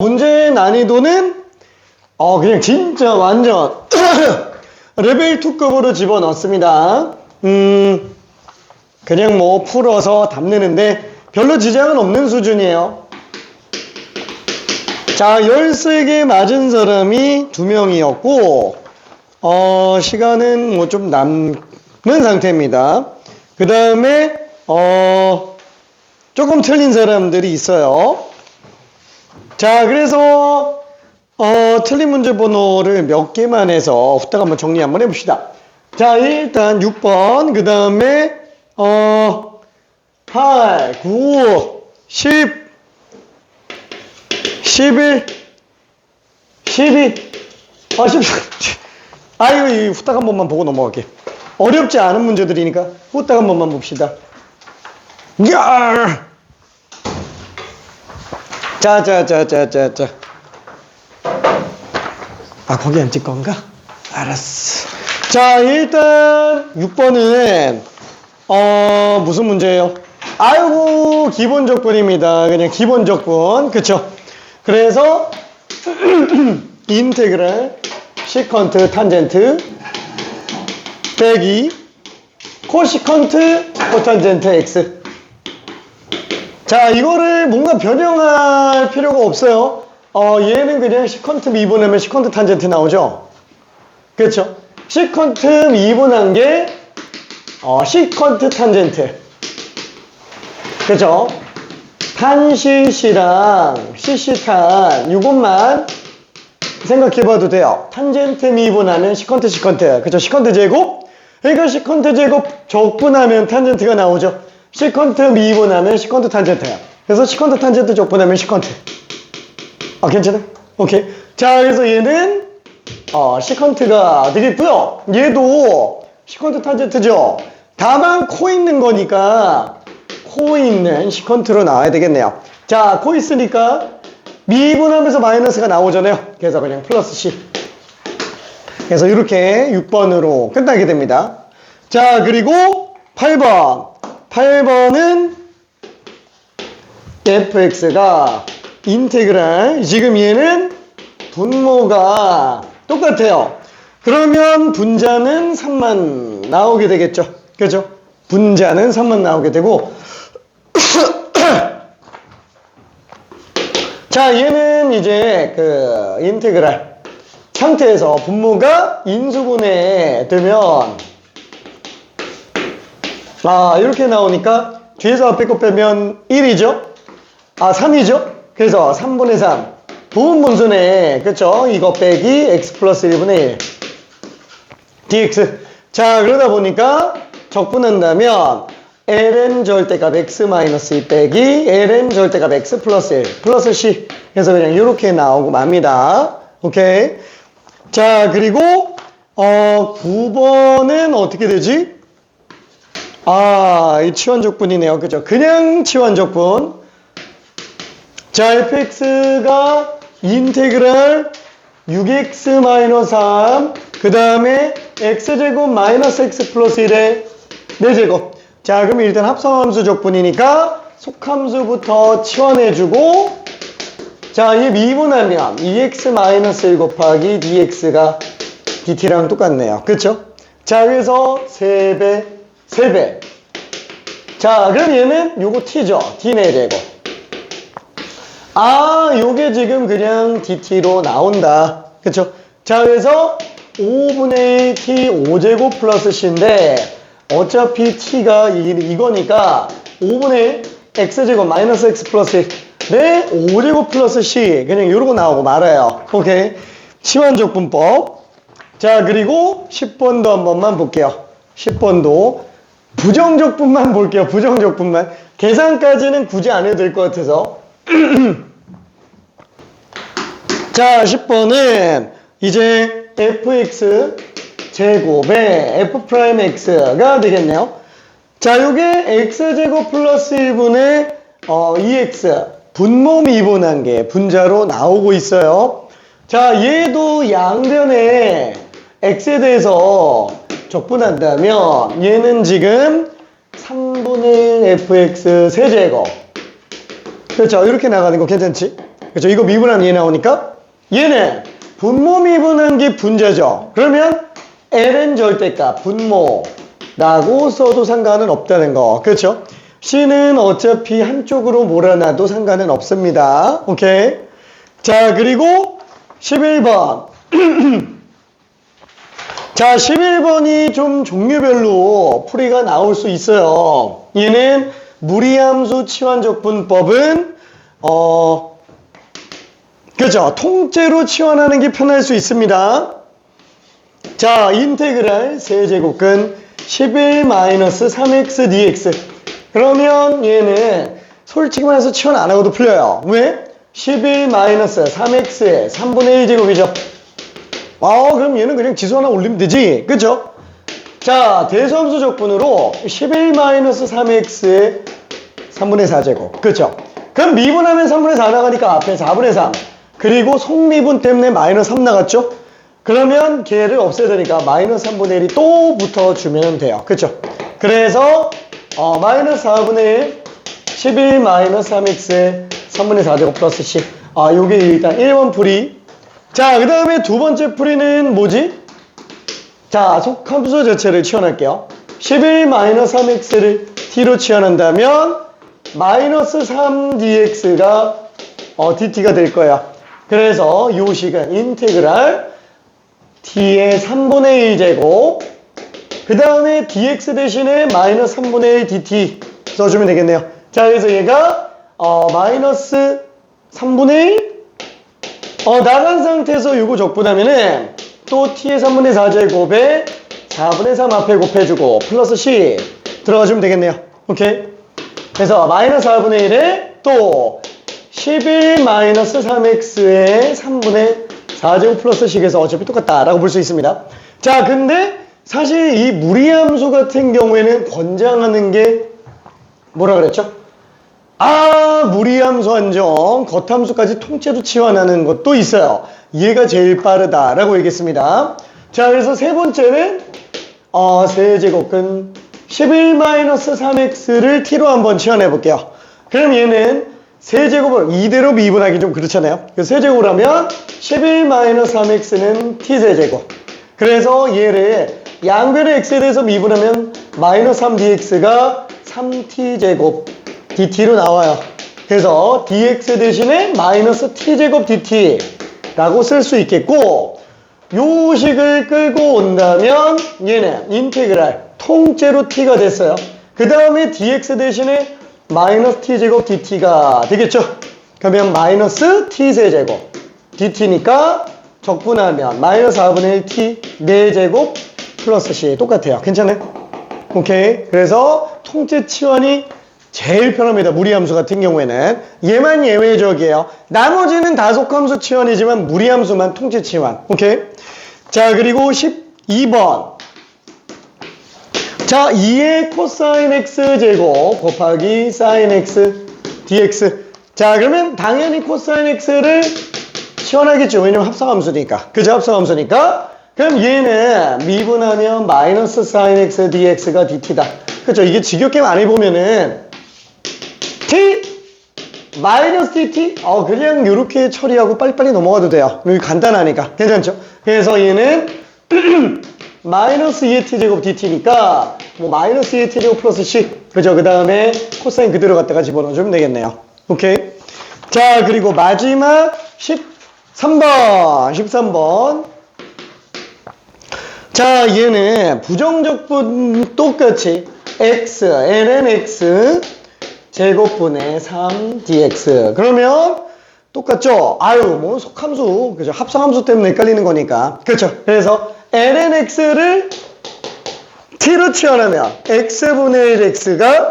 문제의 난이도는 그냥 진짜 완전 레벨 2급으로 집어넣습니다. 그냥 뭐 풀어서 답내는데 별로 지장은 없는 수준이에요. 자, 13개 맞은 사람이 2명이었고, 시간은 뭐 좀 남는 상태입니다. 그 다음에, 조금 틀린 사람들이 있어요. 자, 그래서, 틀린 문제 번호를 몇 개만 해서 후딱 한번 정리 한번 해봅시다. 자, 일단 6번, 그 다음에, 8, 9, 10, 11, 12, 13. 아이고, 이 후딱 한 번만 보고 넘어갈게. 어렵지 않은 문제들이니까 후딱 한 번만 봅시다. 야! 자. 거기 앉을 건가? 알았어. 자, 일단 6번은 무슨 문제예요? 아이고, 기본 조건입니다. 그냥 기본 조건. 그쵸? 그래서 인테그랄 시컨트 탄젠트 빼기 코시컨트 코탄젠트 x. 자, 이거를 뭔가 변형할 필요가 없어요. 얘는 그냥 시컨트 미분하면 시컨트 탄젠트 나오죠? 그렇죠? 시컨트 미분한 게 시컨트 탄젠트. 그렇죠? 탄CC랑 CC탄 이것만 생각해봐도 돼요. 탄젠트 미분하면 시컨트 그쵸? 시컨트 제곱. 그러니까 시컨트 제곱 적분하면 탄젠트가 나오죠. 시컨트 미분하면 시컨트 탄젠트야. 그래서 시컨트 탄젠트 적분하면 시컨트. 괜찮아? 오케이. 자, 그래서 얘는 시컨트가 되겠고요. 얘도 시컨트 탄젠트죠. 다만 코 있는 거니까 코 있는 시컨트로 나와야 되겠네요. 자, 코 있으니까 미분하면서 마이너스가 나오잖아요. 그래서 그냥 플러스 C. 그래서 이렇게 6번으로 끝나게 됩니다. 자, 그리고 8번. 8번은 fx가 인테그랄, 지금 얘는 분모가 똑같아요. 그러면 분자는 3만 나오게 되겠죠. 그죠? 분자는 3만 나오게 되고 자, 얘는 이제 그 인테그랄 상태에서 분모가 인수분해 되면 이렇게 나오니까 뒤에서 앞에 거 빼면 1이죠? 3이죠? 그래서 3분의 3 부분분수네. 그쵸? 이거 빼기 x 플러스 1분의 1 dx. 자, 그러다 보니까 적분한다면 ln 절대값 x 마이너스 2 빼기 ln 절대값 x 플러스 1 플러스 c. 그래서 그냥 이렇게 나오고 맙니다. 오케이. 자, 그리고 9번은 어떻게 되지? 이 치환적분이네요. 그죠? 그냥 치환적분. 자, fx가 인테그랄 6x-3 그 다음에 x제곱 마이너스 x 플러스 1의 4제곱. 자, 그럼 일단 합성함수 적분이니까 속함수부터 치환해주고, 자, 이 미분하면 2x 마이너스 1 곱하기 dx가 dt랑 똑같네요. 그쵸? 자, 그래서 3배. 자, 그럼 얘는 요거 t죠. d 4제곱. 요게 지금 그냥 dt로 나온다. 그쵸? 자, 그래서 5분의 t 5제곱 플러스 c인데 어차피 t가 이거니까 5분의 x제곱 마이너스 x 플러스 1네 5제곱 플러스 c 그냥 이러고 나오고 말아요. 오케이. 치환적분법. 자, 그리고 10번도 한 번만 볼게요. 10번도 부정적분만 볼게요. 부정적분만. 계산까지는 굳이 안 해도 될 것 같아서. 자, 10번은 이제 fx 제곱에 f'x가 되겠네요. 자, 요게 x제곱 플러스 1분의 2x 분모 미분한 게 분자로 나오고 있어요. 자, 얘도 양변에 x에 대해서 적분한다면 얘는 지금 3분의 fx 세제곱. 그렇죠? 이렇게 나가는 거 괜찮지? 그렇죠? 이거 미분하면 얘 나오니까 얘는 분모 미분한 게 분자죠. 그러면 ln 절대값 분모라고 써도 상관은 없다는 거. 그렇죠? c는 어차피 한쪽으로 몰아놔도 상관은 없습니다. 오케이. 자, 그리고 11번. 자, 11번이 좀 종류별로 풀이가 나올 수 있어요. 얘는 무리함수 치환적분법은 그죠? 통째로 치환하는 게 편할 수 있습니다. 자, 인테그랄 세제곱근 11-3x dx. 그러면 얘는 솔직히 말해서 치환 안 하고도 풀려요. 왜? 11-3x의 3분의 1제곱이죠. 그럼 얘는 그냥 지수 하나 올리면 되지. 그죠? 자, 대소함수 적분으로 11-3x의 3분의 4제곱. 그죠? 그럼 미분하면 3분의 4 나가니까 앞에 4분의 3. 그리고 속미분 때문에 마이너스 3 나갔죠? 그러면 걔를 없애야 되니까 마이너스 3분의 1이 또 붙어주면 돼요. 그죠? 그래서 마이너스 4분의 1 11-3x의 3분의 4제곱 플러스 10. 요게 일단 1번 풀이. 자, 그 다음에 두 번째 풀이는 뭐지? 자, 속함수 자체를 치환할게요. 11-3x를 t로 치환한다면 마이너스 3dx가 dt가 될 거야. 그래서 요 식은 인테그랄 t의 3분의 1제곱 그 다음에 dx 대신에 마이너스 3분의 1 dt 써주면 되겠네요. 자, 그래서 얘가 마이너스 3분의 1 나간 상태에서 요거 적분하면은 또 t의 3분의 4제곱에 4분의 3 앞에 곱해주고 플러스 10 들어가주면 되겠네요. 오케이. 그래서 마이너스 4분의 1에 또 11-3x의 3분의 4제곱 플러스 10에서 어차피 똑같다라고 볼 수 있습니다. 자, 근데 사실 이 무리함수 같은 경우에는 권장하는 게 뭐라 그랬죠? 무리함수 한정, 겉함수까지 통째로 치환하는 것도 있어요. 얘가 제일 빠르다라고 얘기했습니다. 자, 그래서 세 번째는 세제곱근 11-3x를 t로 한번 치환해 볼게요. 그럼 얘는 세제곱을 이대로 미분하기 좀 그렇잖아요. 그래서 세제곱을 하면 11-3x는 t세제곱. 그래서 얘를 양변의 x에 대해서 미분하면 마이너스 3dx가 3t제곱 dt로 나와요. 그래서 dx 대신에 마이너스 t제곱 dt라고 쓸 수 있겠고, 요 식을 끌고 온다면 얘는 인테그랄 통째로 t가 됐어요. 그 다음에 dx 대신에 마이너스 t제곱 dt가 되겠죠? 그러면 마이너스 t세제곱 dt니까 적분하면 마이너스 4분의 1t 4제곱 플러스 c 똑같아요. 괜찮아요? 오케이. 그래서 통째 치환이 제일 편합니다. 무리함수 같은 경우에는. 얘만 예외적이에요. 나머지는 다 속함수 치환이지만 무리함수만 통째 치환. 오케이. 자, 그리고 12번. 자, 2의 코사인 x 제곱 곱하기 사인 x dx. 자, 그러면 당연히 코사인 x를 치환하겠죠. 왜냐면 합성함수니까. 그죠? 합성함수니까. 그럼 얘는 미분하면 마이너스 사인 x dx가 dt다. 그죠? 이게 지겹게 많이 보면은 t 마이너스 dt 그냥 이렇게 처리하고 빨리빨리 넘어가도 돼요. 여기 간단하니까. 괜찮죠? 그래서 얘는 마이너스 2의 t제곱 dt니까 뭐 마이너스 2의 t제곱 플러스 c. 그죠? 그 다음에 코사인 그대로 갖다가 집어넣어주면 되겠네요. 오케이. 자, 그리고 마지막 13번. 자, 얘는 부정적분 똑같이 x, ln x 제곱분의 3dx. 그러면 똑같죠? 뭐 속함수, 그죠? 합성함수 때문에 헷갈리는 거니까. 그렇죠? 그래서 ln x를 t로 치환하면 x분의 1x가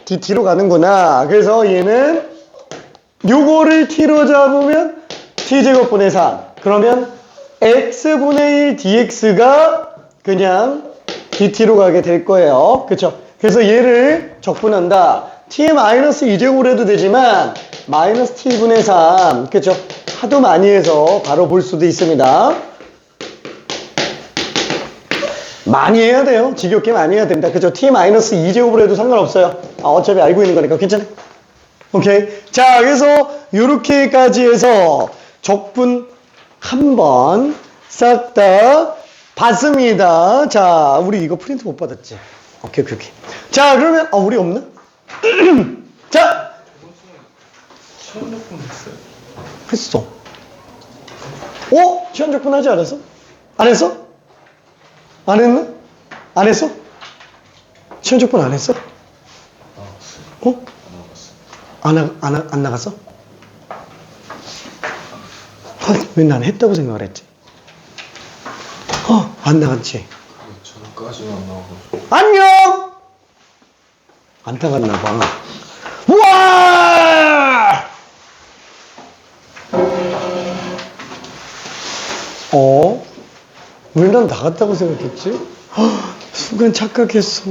dt로 가는구나. 그래서 얘는 요거를 t로 잡으면 t제곱분의 3. 그러면 x분의 1 dx가 그냥 dt로 가게 될 거예요. 그쵸? 그래서 얘를 적분한다. t의 마이너스 2제곱으로 해도 되지만 마이너스 t분의 3. 그쵸? 하도 많이 해서 바로 볼 수도 있습니다. 많이 해야 돼요. 지겹게 많이 해야 됩니다. 그쵸? t 마이너스 2제곱으로 해도 상관없어요. 어차피 알고 있는 거니까 괜찮아요. 오케이. 자, 그래서 요렇게까지 해서 적분 한 번 싹 다 봤습니다. 자, 우리 이거 프린트 못 받았지? 오케이. 자, 그러면, 우리 없나? 자! 시험적분 했어요? 했어. 시험적분 하지 않았어? 안 했어? 안 했나? 안 했어? 시험적분 안 했어? 안 나갔어? 왜 난 했다고 생각을 했지? 안 나갔지? 저까지는 안 나와가지고. 안녕! 안 나갔나봐. 우와! 왜 난 나갔다고 생각했지? 순간 착각했어.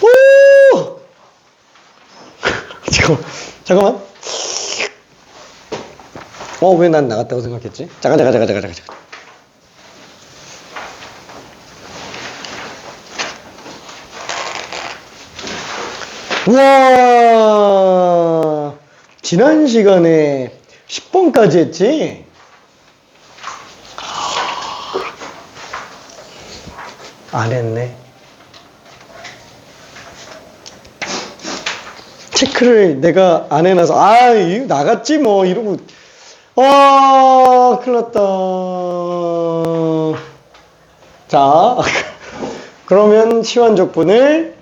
오! 잠깐만. 왜 난 나갔다고 생각했지? 잠깐. 우와! 지난 시간에 10번까지 했지? 안 했네. 체크를 내가 안 해놔서, 이거 나갔지 뭐, 이러고. 큰일 났다. 자, 그러면 시환적분을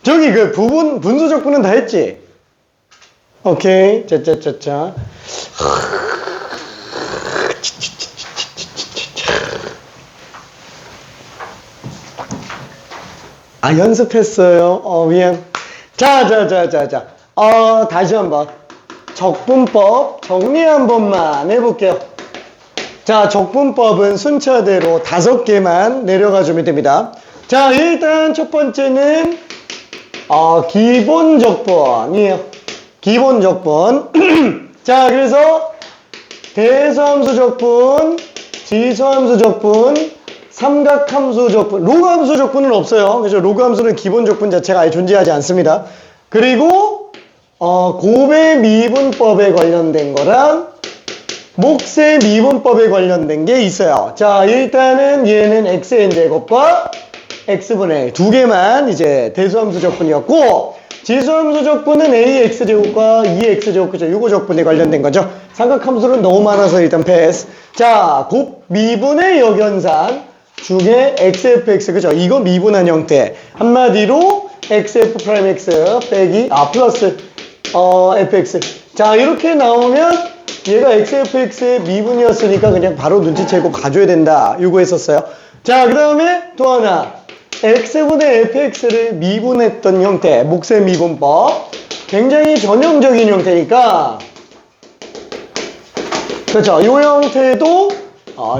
저기 그 분수적분은 다 했지? 오케이. 짜짜짜짜. 연습했어요. 미안. 자. 다시 한번. 적분법 정리 한 번만 해볼게요. 자, 적분법은 순차대로 5개만 내려가 주면 됩니다. 자, 일단 첫 번째는 기본적분이에요. 기본적분. 자, 그래서 대수함수 적분, 지수함수 적분, 삼각함수 적분, 로그함수 적분은 없어요. 그래서 로그함수는 기본 적분 자체가 아예 존재하지 않습니다. 그리고 곱의 미분법에 관련된 거랑 몫의 미분법에 관련된 게 있어요. 자, 일단은 얘는 xn제곱과 x분의 2개만 이제 대수함수 적분이었고, 지수함수 적분은 ax제곱과 2x제곱, 그죠? 요거 적분에 관련된 거죠. 삼각함수는 너무 많아서 일단 패스. 자, 곱 미분의 역연산 중에 xfx, 그죠? 이거 미분한 형태. 한마디로 xf'(x) 빼기 플러스 fx. 자, 이렇게 나오면 얘가 xfx의 미분이었으니까 그냥 바로 눈치채고 가줘야 된다. 요거 했었어요. 자, 그 다음에 또 하나. x분의 fx를 미분했던 형태, 몫의 미분법. 굉장히 전형적인 형태니까. 그렇죠. 요 형태도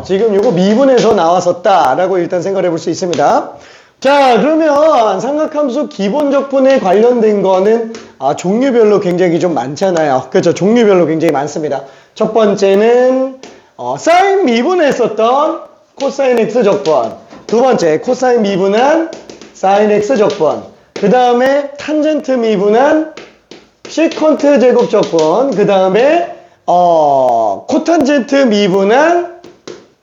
지금 요거 미분에서 나왔었다라고 일단 생각해 볼 수 있습니다. 자, 그러면 삼각함수 기본적분에 관련된 거는 종류별로 굉장히 좀 많잖아요. 그렇죠. 종류별로 굉장히 많습니다. 첫 번째는 사인 미분했었던 코사인 x 적분. 두 번째, 코사인 미분한 사인 x 적분. 그 다음에 탄젠트 미분한 시컨트 제곱 적분. 그 다음에 코탄젠트 미분한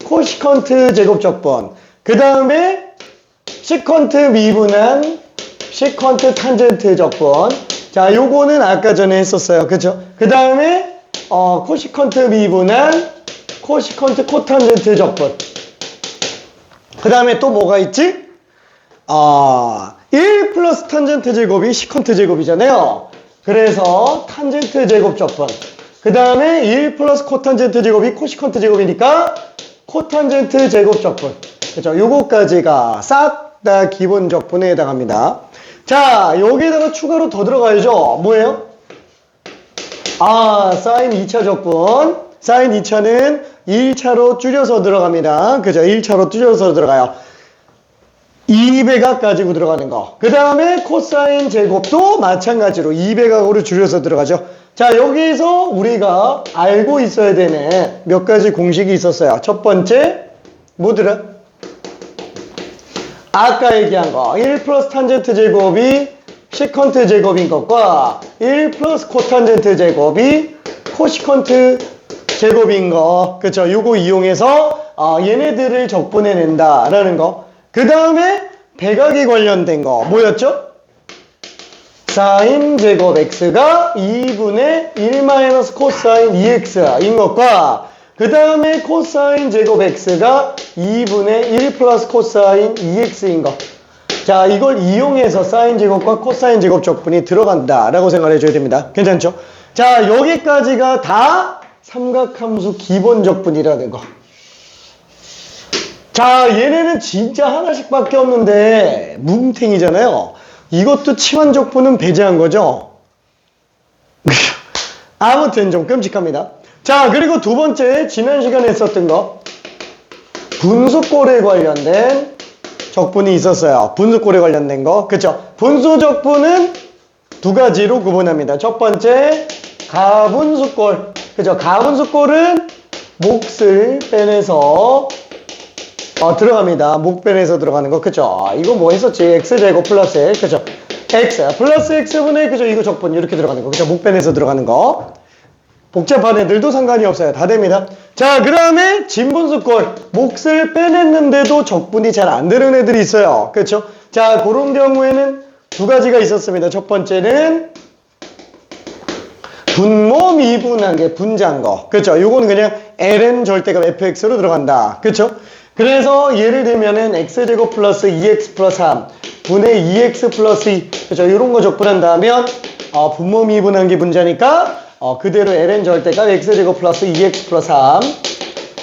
코시컨트 제곱 적분. 그 다음에 시컨트 미분한 시컨트 탄젠트 적분. 자, 요거는 아까 전에 했었어요. 그쵸? 그 다음에 코시컨트 미분한 코시컨트 코탄젠트 적분. 그 다음에 또 뭐가 있지? 1 플러스 탄젠트 제곱이 시컨트 제곱이잖아요. 그래서 탄젠트 제곱 적분. 그 다음에 1 플러스 코탄젠트 제곱이 코시컨트 제곱이니까 코탄젠트 제곱 적분. 그죠? 요거까지가 싹 다 기본 적분에 해당합니다. 자, 여기에다가 추가로 더 들어가야죠. 뭐예요? 사인 2차 적분. 사인 2차는 1차로 줄여서 들어갑니다. 그죠? 1차로 줄여서 들어가요. 2배각 가지고 들어가는 거. 그 다음에 코사인 제곱도 마찬가지로 2배각으로 줄여서 들어가죠. 자, 여기서 우리가 알고 있어야 되는 몇 가지 공식이 있었어요. 첫 번째, 뭐더라? 아까 얘기한 거 1 플러스 탄젠트 제곱이 시컨트 제곱인 것과 1 플러스 코탄젠트 제곱이 코시컨트 제곱인 거, 그쵸? 요거 이용해서 얘네들을 적분해낸다 라는 거. 그 다음에 백악이 관련된 거 뭐였죠? 사인 제곱 x가 2분의 1 마이너스 코사인 2x인 것과 그 다음에 코사인 제곱 x가 2분의 1 플러스 코사인 2x인 것. 자, 이걸 이용해서 사인 제곱과 코사인 제곱 적분이 들어간다 라고 생각해 줘야 됩니다. 괜찮죠? 자, 여기까지가 다 삼각함수 기본 적분이라는 거. 자, 얘네는 진짜 하나씩 밖에 없는데 뭉탱이잖아요. 이것도 치환 적분은 배제한 거죠. 아무튼 좀 끔찍합니다. 자, 그리고 두 번째 지난 시간에 했었던 거 분수꼴에 관련된 적분이 있었어요. 분수꼴에 관련된 거. 그쵸? 분수 적분은 두 가지로 구분합니다. 첫 번째 가분수꼴. 그죠? 가분수꼴은 몫을 빼내서 들어갑니다. 목 빼내서 들어가는 거. 그죠? 이거 뭐 했었지? x제곱 플러스 x. 그죠? x 플러스 x분의 그죠? 이거 적분 이렇게 들어가는 거. 그죠? 목 빼내서 들어가는 거. 복잡한 애들도 상관이 없어요. 다 됩니다. 자, 그 다음에 진분수꼴. 몫을 빼냈는데도 적분이 잘 안 되는 애들이 있어요. 그렇죠? 자, 그런 경우에는 두 가지가 있었습니다. 첫 번째는 분모 미분한 게 분자인 거. 그렇죠? 요거는 그냥 ln 절대값 fx로 들어간다. 그렇죠? 그래서 예를 들면은 x제곱 플러스 2x 플러스 3 분의 2x 플러스 2. 그렇죠? 이런 거 적분한다면 분모 미분한 게 분자니까 그대로 ln 절대값 x제곱 플러스 2x 플러스 3.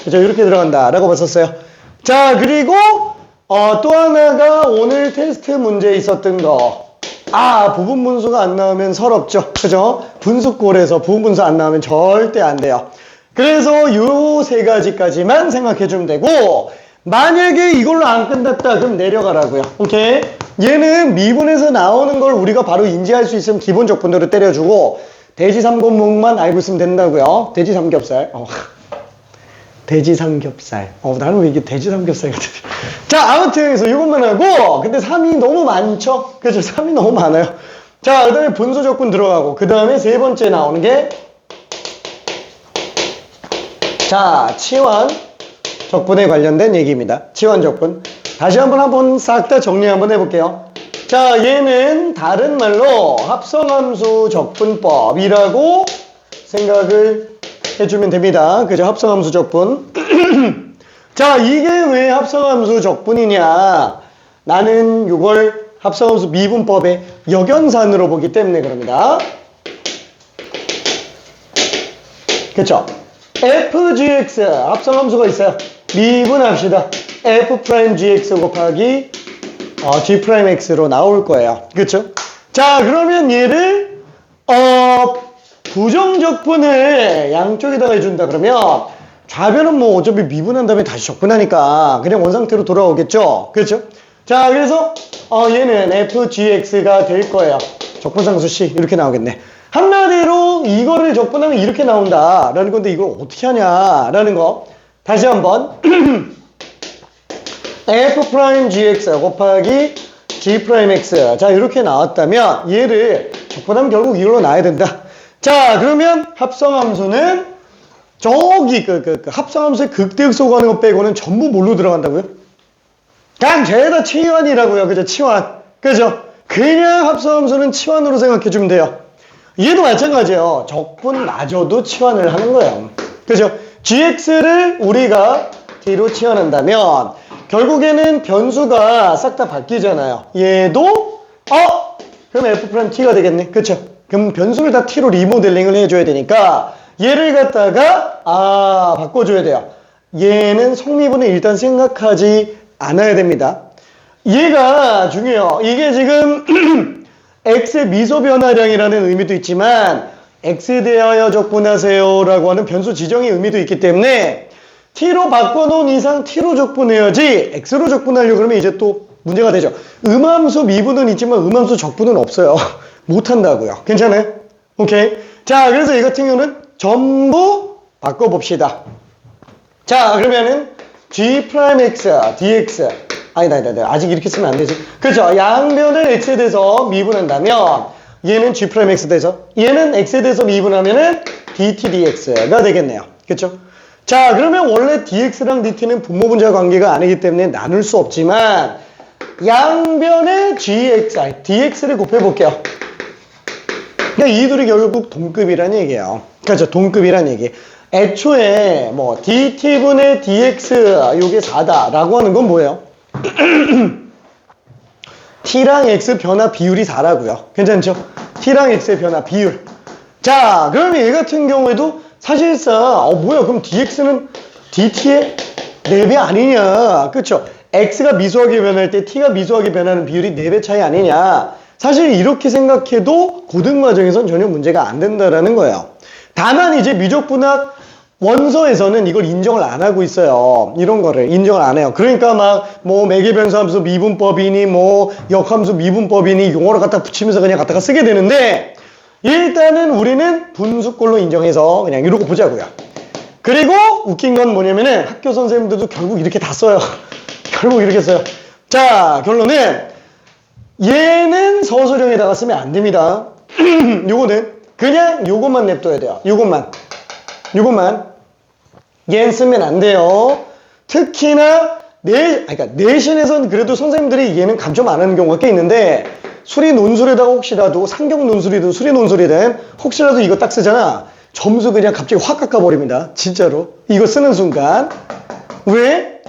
그렇죠? 이렇게 들어간다 라고 봤었어요. 자, 그리고 또 하나가 오늘 테스트 문제에 있었던 거. 부분분수가 안 나오면 서럽죠. 그죠? 분수꼴에서 부분분수 안 나오면 절대 안 돼요. 그래서 요 세 가지까지만 생각해 주면 되고, 만약에 이걸로 안 끝났다 그럼 내려가라고요. 오케이? 얘는 미분에서 나오는 걸 우리가 바로 인지할 수 있으면 기본 적분으로 때려주고, 돼지 삼gon목만 알고 있으면 된다고요. 돼지 삼겹살. 돼지 삼겹살. 나는 왜 이게 돼지 삼겹살 같은. 자, 아무튼 그래서 이것만 하고, 근데 3이 너무 많죠? 그죠? 3이 너무 많아요. 자, 그 다음에 분수 적분 들어가고, 그 다음에 세 번째 나오는 게, 자, 치환 적분에 관련된 얘기입니다. 치환 적분. 다시 한번 싹 다 정리 한번 해볼게요. 자, 얘는 다른 말로 합성함수 적분법이라고 생각을 해주면 됩니다. 그죠? 합성함수 적분. 자, 이게 왜 합성함수 적분이냐? 나는 이걸 합성함수 미분법의 역연산으로 보기 때문에 그럽니다. 그쵸? fgx 합성함수가 있어요. 미분합시다. f'gx 곱하기 g'x로 나올 거예요. 그쵸? 자, 그러면 얘를 부정적분을 양쪽에다가 해준다 그러면 좌변은 뭐 어차피 미분한 다음에 다시 적분하니까 그냥 원상태로 돌아오겠죠? 그렇죠? 자, 그래서 얘는 fgx가 될 거예요. 적분상수 c 이렇게 나오겠네. 한마디로 이거를 적분하면 이렇게 나온다 라는 건데 이걸 어떻게 하냐 라는 거 다시 한번 f'gx 곱하기 g'x 자, 이렇게 나왔다면 얘를 적분하면 결국 이걸로 나와야 된다. 자, 그러면 합성함수는 저기 합성함수의 극대극소 가는 거 빼고는 전부 뭘로 들어간다고요? 그냥 죄다 치환이라고요. 그죠? 치환. 그죠? 그냥 합성함수는 치환으로 생각해 주면 돼요. 얘도 마찬가지예요. 적분마저도 치환을 하는 거예요. 그죠? gx를 우리가 d로 치환한다면 결국에는 변수가 싹 다 바뀌잖아요. 얘도 그럼 f't가 되겠네. 그쵸? 그럼 변수를 다 t로 리모델링을 해줘야 되니까 얘를 갖다가 바꿔줘야 돼요. 얘는 성미분을 일단 생각하지 않아야 됩니다. 얘가 중요해요. 이게 지금 x의 미소 변화량이라는 의미도 있지만 x에 대하여 적분하세요 라고 하는 변수 지정의 의미도 있기 때문에 t로 바꿔놓은 이상 t로 적분해야지 x로 적분하려고 그러면 이제 또 문제가 되죠. 음함수 미분은 있지만 음함수 적분은 없어요. 못한다고요. 괜찮아요? 오케이. 자, 그래서 이 같은 경우는 전부 바꿔봅시다. 자, 그러면은 g'x, dx 아니다. 아직 이렇게 쓰면 안 되지. 그렇죠. 양변을 x에 대해서 미분한다면 얘는 g'x 돼서 얘는 x에 대해서 미분하면은 dt dx가 되겠네요. 그렇죠? 자, 그러면 원래 dx랑 dt는 분모분자 관계가 아니기 때문에 나눌 수 없지만 양변의 gx, dx를 곱해볼게요. 그러니까 이 둘이 결국 동급이란 얘기예요. 그렇죠. 동급이란 얘기. 애초에 뭐 dt분의 dx 요게 4다라고 하는 건 뭐예요? t랑 x 변화 비율이 4라고요. 괜찮죠? t랑 x의 변화 비율. 자, 그럼 얘 같은 경우에도 사실상 뭐야 그럼 dx는 dt의 4배 아니냐. 그쵸? x가 미소하게 변할 때 t가 미소하게 변하는 비율이 4배 차이 아니냐. 사실 이렇게 생각해도 고등과정에선 전혀 문제가 안 된다라는 거예요. 다만 이제 미적분학 원서에서는 이걸 인정을 안 하고 있어요. 이런 거를 인정을 안 해요. 그러니까 막 뭐 매개변수함수 미분법이니 뭐 역함수 미분법이니 용어를 갖다 붙이면서 그냥 갖다가 쓰게 되는데 일단은 우리는 분수꼴로 인정해서 그냥 이러고 보자고요. 그리고 웃긴 건 뭐냐면은 학교 선생님들도 결국 이렇게 다 써요. 결국 이렇게 써요. 자, 결론은 얘는 서술형에다가 쓰면 안 됩니다. 요거는 그냥 요것만 냅둬야 돼요. 요것만 얘는 쓰면 안 돼요. 특히나 그러니까 내신에선 그래도 선생님들이 얘는 감점 안 하는 경우가 꽤 있는데 수리 논술에다가 혹시라도 상경 논술이든 수리 논술이든 혹시라도 이거 딱 쓰잖아. 점수 그냥 갑자기 확 깎아버립니다. 진짜로. 이거 쓰는 순간. 왜?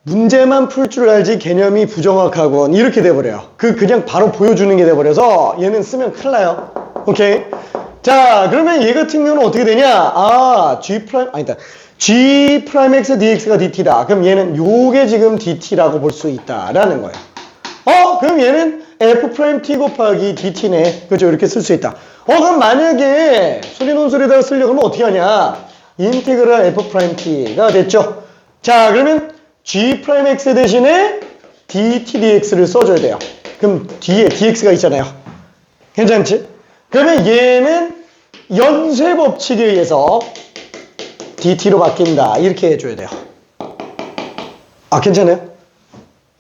문제만 풀 줄 알지 개념이 부정확하건 이렇게 돼버려요. 그냥 바로 보여주는 게 돼버려서 얘는 쓰면 큰일 나요. 오케이? 자, 그러면 얘 같은 경우는 어떻게 되냐? g'x dx가 dt다. 그럼 얘는 요게 지금 dt라고 볼 수 있다라는 거예요. 그럼 얘는 f't 곱하기 dt네. 그죠? 이렇게 쓸 수 있다. 그럼 만약에 수리논술에다가 쓰려고 하면 어떻게 하냐? 인테그랄 f't가 됐죠? 자, 그러면 g'x 대신에 dt dx를 써줘야 돼요. 그럼 뒤에 dx가 있잖아요. 괜찮지? 그러면 얘는 연쇄 법칙에 의해서 dt로 바뀐다. 이렇게 해줘야 돼요. 괜찮아요?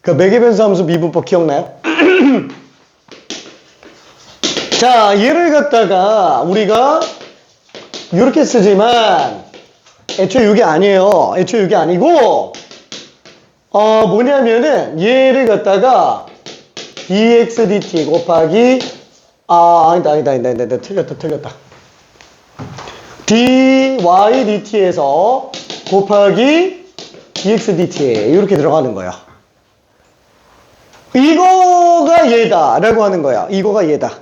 그 매개변수 함수 미분법 기억나요? 자, 얘를 갖다가 우리가 이렇게 쓰지만 애초에 이게 아니에요. 애초에 이게 아니고 뭐냐면은 얘를 갖다가 dx dt 곱하기 아니다. 틀렸다. dy dt에서 곱하기 dx dt 이렇게 들어가는 거예요. 이거가 얘다라고 하는 거야. 이거가 얘다.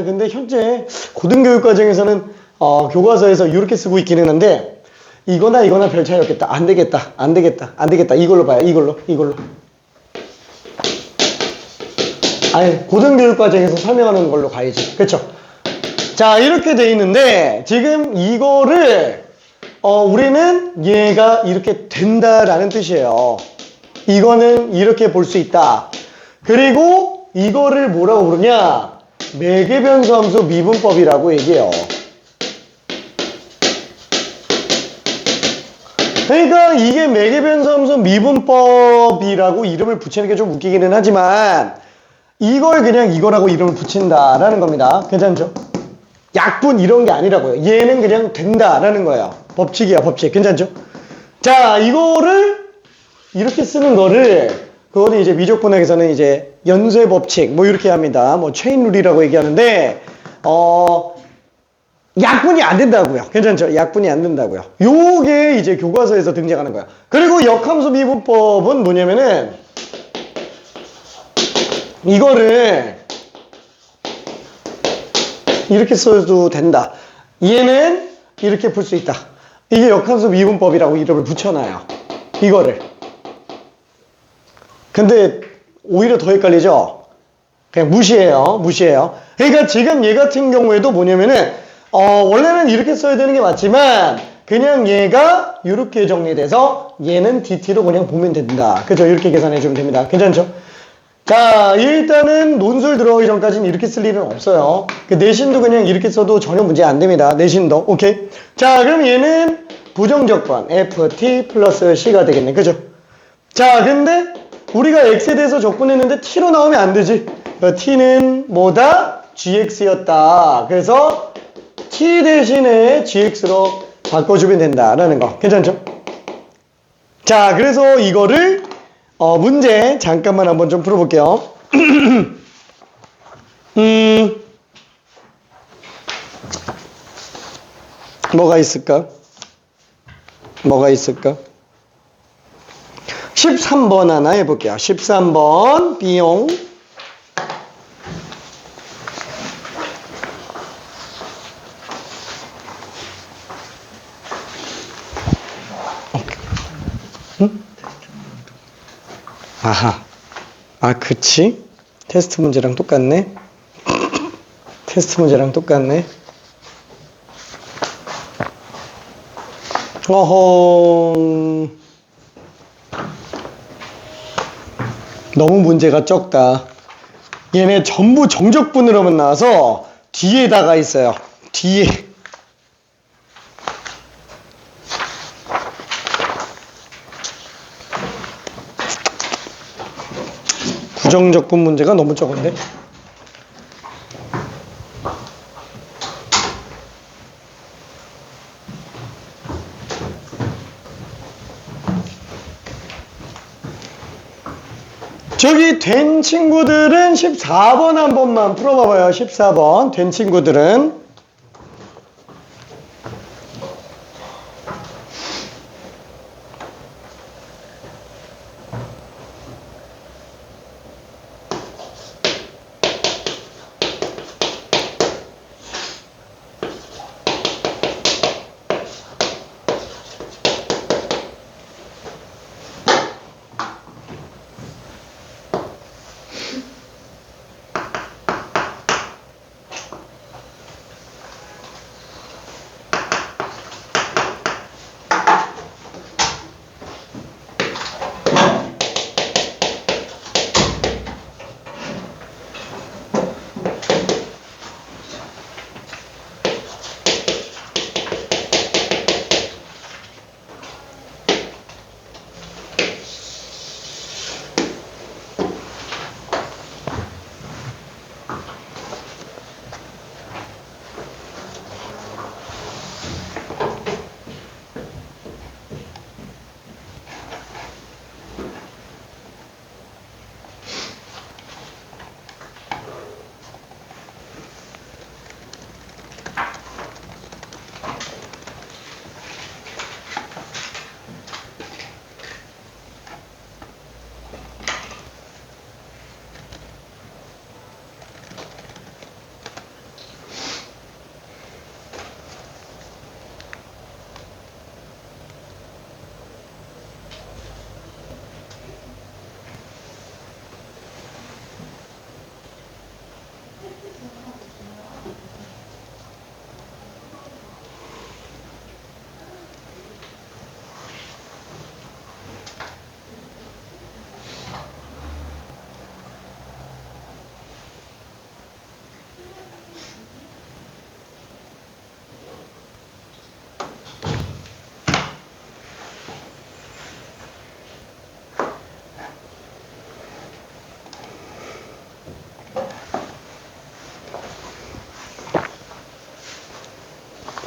근데 현재 고등교육과정에서는 교과서에서 이렇게 쓰고 있기는 한데 이거나 별 차이 없겠다. 안 되겠다. 이걸로 봐요. 이걸로. 고등교육과정에서 설명하는 걸로 가야지. 그쵸? 자, 이렇게 돼 있는데 지금 이거를 우리는 얘가 이렇게 된다라는 뜻이에요. 이거는 이렇게 볼 수 있다. 그리고 이거를 뭐라고 부르냐? 매개변수 함수 미분법이라고 얘기해요. 그러니까 이게 매개변수 함수 미분법이라고 이름을 붙이는 게 좀 웃기기는 하지만 이걸 그냥 이거라고 이름을 붙인다라는 겁니다. 괜찮죠? 약분 이런 게 아니라고요. 얘는 그냥 된다라는 거예요. 법칙이야, 법칙. 괜찮죠? 자, 이거를 이렇게 쓰는 거를 그거는 이제 미적분학에서는 이제 연쇄 법칙 뭐 이렇게 합니다. 뭐 체인룰이라고 얘기하는데 약분이 안 된다고요. 괜찮죠? 약분이 안 된다고요. 요게 이제 교과서에서 등장하는 거야. 그리고 역함수 미분법은 뭐냐면은 이거를 이렇게 써도 된다. 얘는 이렇게 풀 수 있다. 이게 역함수 미분법이라고 이름을 붙여놔요. 이거를. 근데 오히려 더 헷갈리죠? 그냥 무시해요. 그러니까 지금 얘 같은 경우에도 뭐냐면은 원래는 이렇게 써야 되는 게 맞지만 그냥 얘가 이렇게 정리돼서 얘는 dt로 그냥 보면 된다. 그죠? 이렇게 계산해 주면 됩니다. 괜찮죠? 자, 일단은 논술 들어가기 전까지는 이렇게 쓸 일은 없어요. 그 내신도 그냥 이렇게 써도 전혀 문제 안 됩니다. 내신도. 오케이? 자, 그럼 얘는 부정적분 ft 플러스 c가 되겠네. 그죠? 자, 근데 우리가 x에 대해서 적분했는데 t로 나오면 안 되지. t는 뭐다? gx였다. 그래서 t 대신에 gx로 바꿔주면 된다라는 거. 괜찮죠? 자, 그래서 이거를 문제 잠깐만 한번 좀 풀어볼게요. 뭐가 있을까? 뭐가 있을까? 13번 하나 해볼게요. 13번 비용. 응? 아하. 아, 그치? 테스트 문제랑 똑같네. 테스트 문제랑 똑같네. 어허. 너무 문제가 적다. 얘네 전부 정적분으로만 나와서 뒤에다가 있어요. 뒤에. 부정적분 문제가 너무 적은데? 저기 된 친구들은 14번 한 번만 풀어봐봐요. 14번 된 친구들은.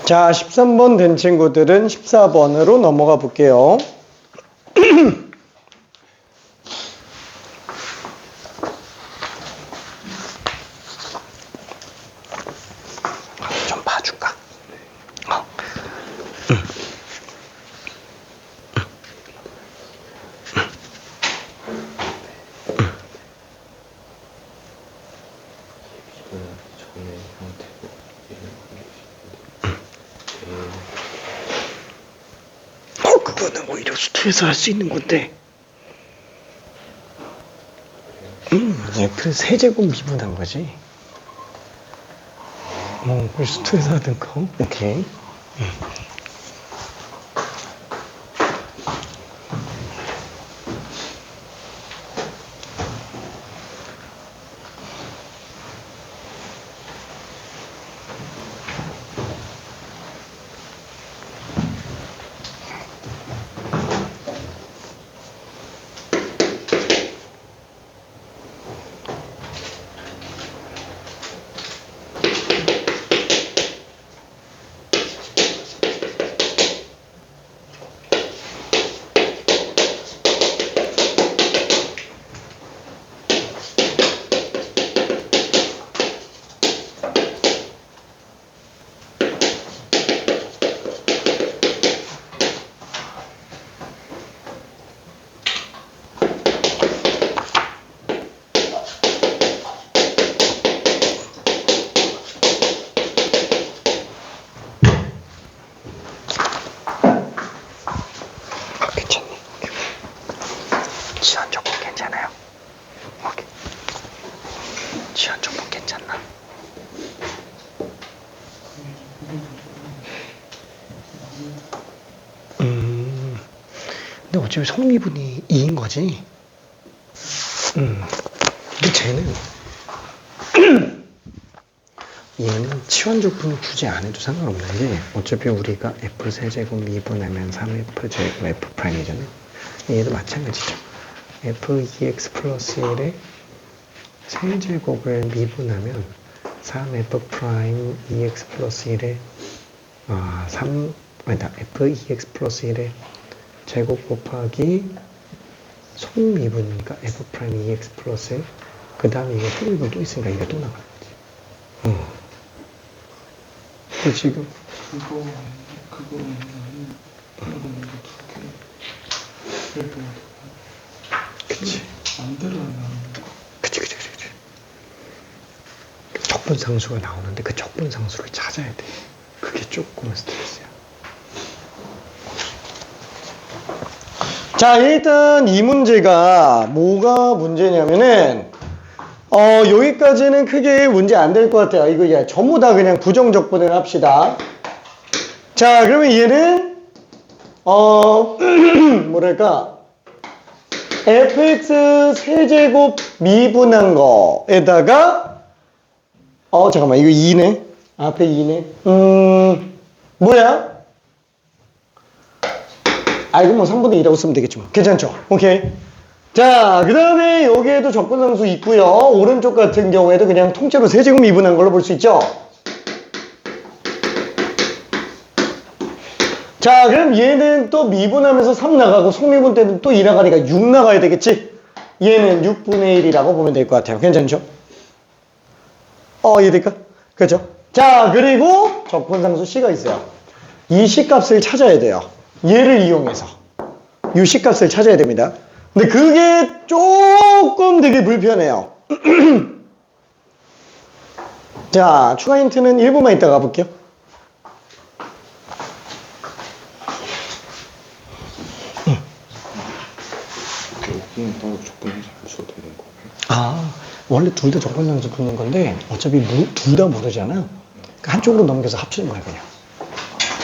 자, 13번 된 친구들은 14번으로 넘어가 볼게요. 좀 봐줄까? 전의 형태고 그거는 오히려 수투에서 할 수 있는 건데. F 세제곱 미분한 거지. 수투에서 하던 거. 오케이. 어차피 성미분이 2인 거지. 근데 쟤는 얘는 치환적분 굳이 안 해도 상관없는 게 어차피 우리가 F 세제곱 미분하면 3F 제곱 F 프라임이잖아요. 얘도 마찬가지죠. F2X 플러스 1의 세제곱을 미분하면 3F 프라임 2X 플러스 1의 F2X 플러스 1의 제곱 곱하기 속미분이니까 F 프라임 2X 플러스 1. 그 다음에 이게 속미분 또 있으니까 이게 또 나가는 거지. 그 지금 그거 그치. 맘대로 안 나오는 거. 그치. 적분상수가 나오는데 그 적분상수를 찾아야 돼. 그게 조금 스트레스야. 자, 일단 이 문제가 뭐가 문제냐면은 여기까지는 크게 문제 안 될 것 같아요. 이거 야, 전부 다 그냥 부정적분을 합시다. 자, 그러면 얘는 뭐랄까 fx 세제곱 미분한 거에다가 잠깐만 이거 2네. 앞에 2네. 뭐야? 이거 뭐 3분의 2라고 쓰면 되겠지 뭐. 괜찮죠? 오케이. 자, 그 다음에 여기에도 적분상수 있고요. 오른쪽 같은 경우에도 그냥 통째로 세제곱 미분한 걸로 볼 수 있죠. 자, 그럼 얘는 또 미분하면서 3 나가고 속미분 때는 또 2 나가니까 6 나가야 되겠지? 얘는 6분의 1이라고 보면 될 것 같아요. 괜찮죠? 이해될까? 그렇죠? 자, 그리고 적분상수 C가 있어요. 이 C값을 찾아야 돼요. 얘를 이용해서 이 C값을 찾아야 됩니다. 근데 그게 조금 되게 불편해요. 자, 추가 힌트는 1분만 이따 가볼게요. 여기는 따로 적분해서 할 수가 되는 거예요? 원래 둘 다 적분상수 붙는 건데 어차피 둘 다 모르잖아. 그러니까 한쪽으로 넘겨서 합치는 거야 그냥.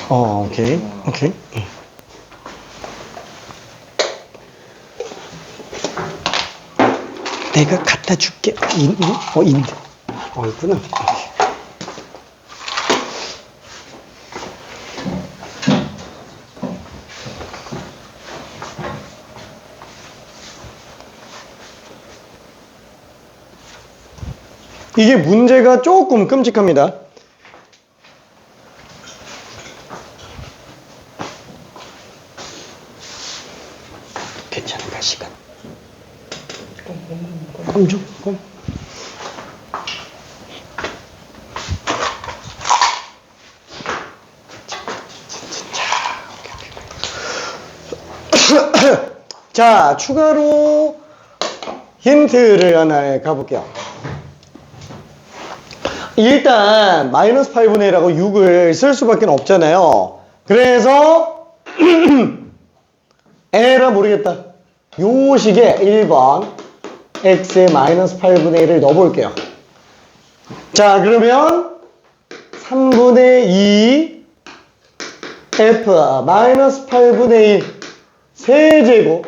오케이. 내가 갖다 줄게. 있네. 있구나. 이게 문제가 조금 끔찍합니다. 괜찮은가 시간? 껌 줘, 껌. 자, 추가로 힌트를 하나 가볼게요. 일단 마이너스 8분의 1하고 6을 쓸 수밖에 없잖아요. 그래서 에라 모르겠다. 요 식에 1번 x에 마이너스 8분의 1을 넣어볼게요. 자, 그러면 3분의 2 f 마이너스 8분의 1 세제곱은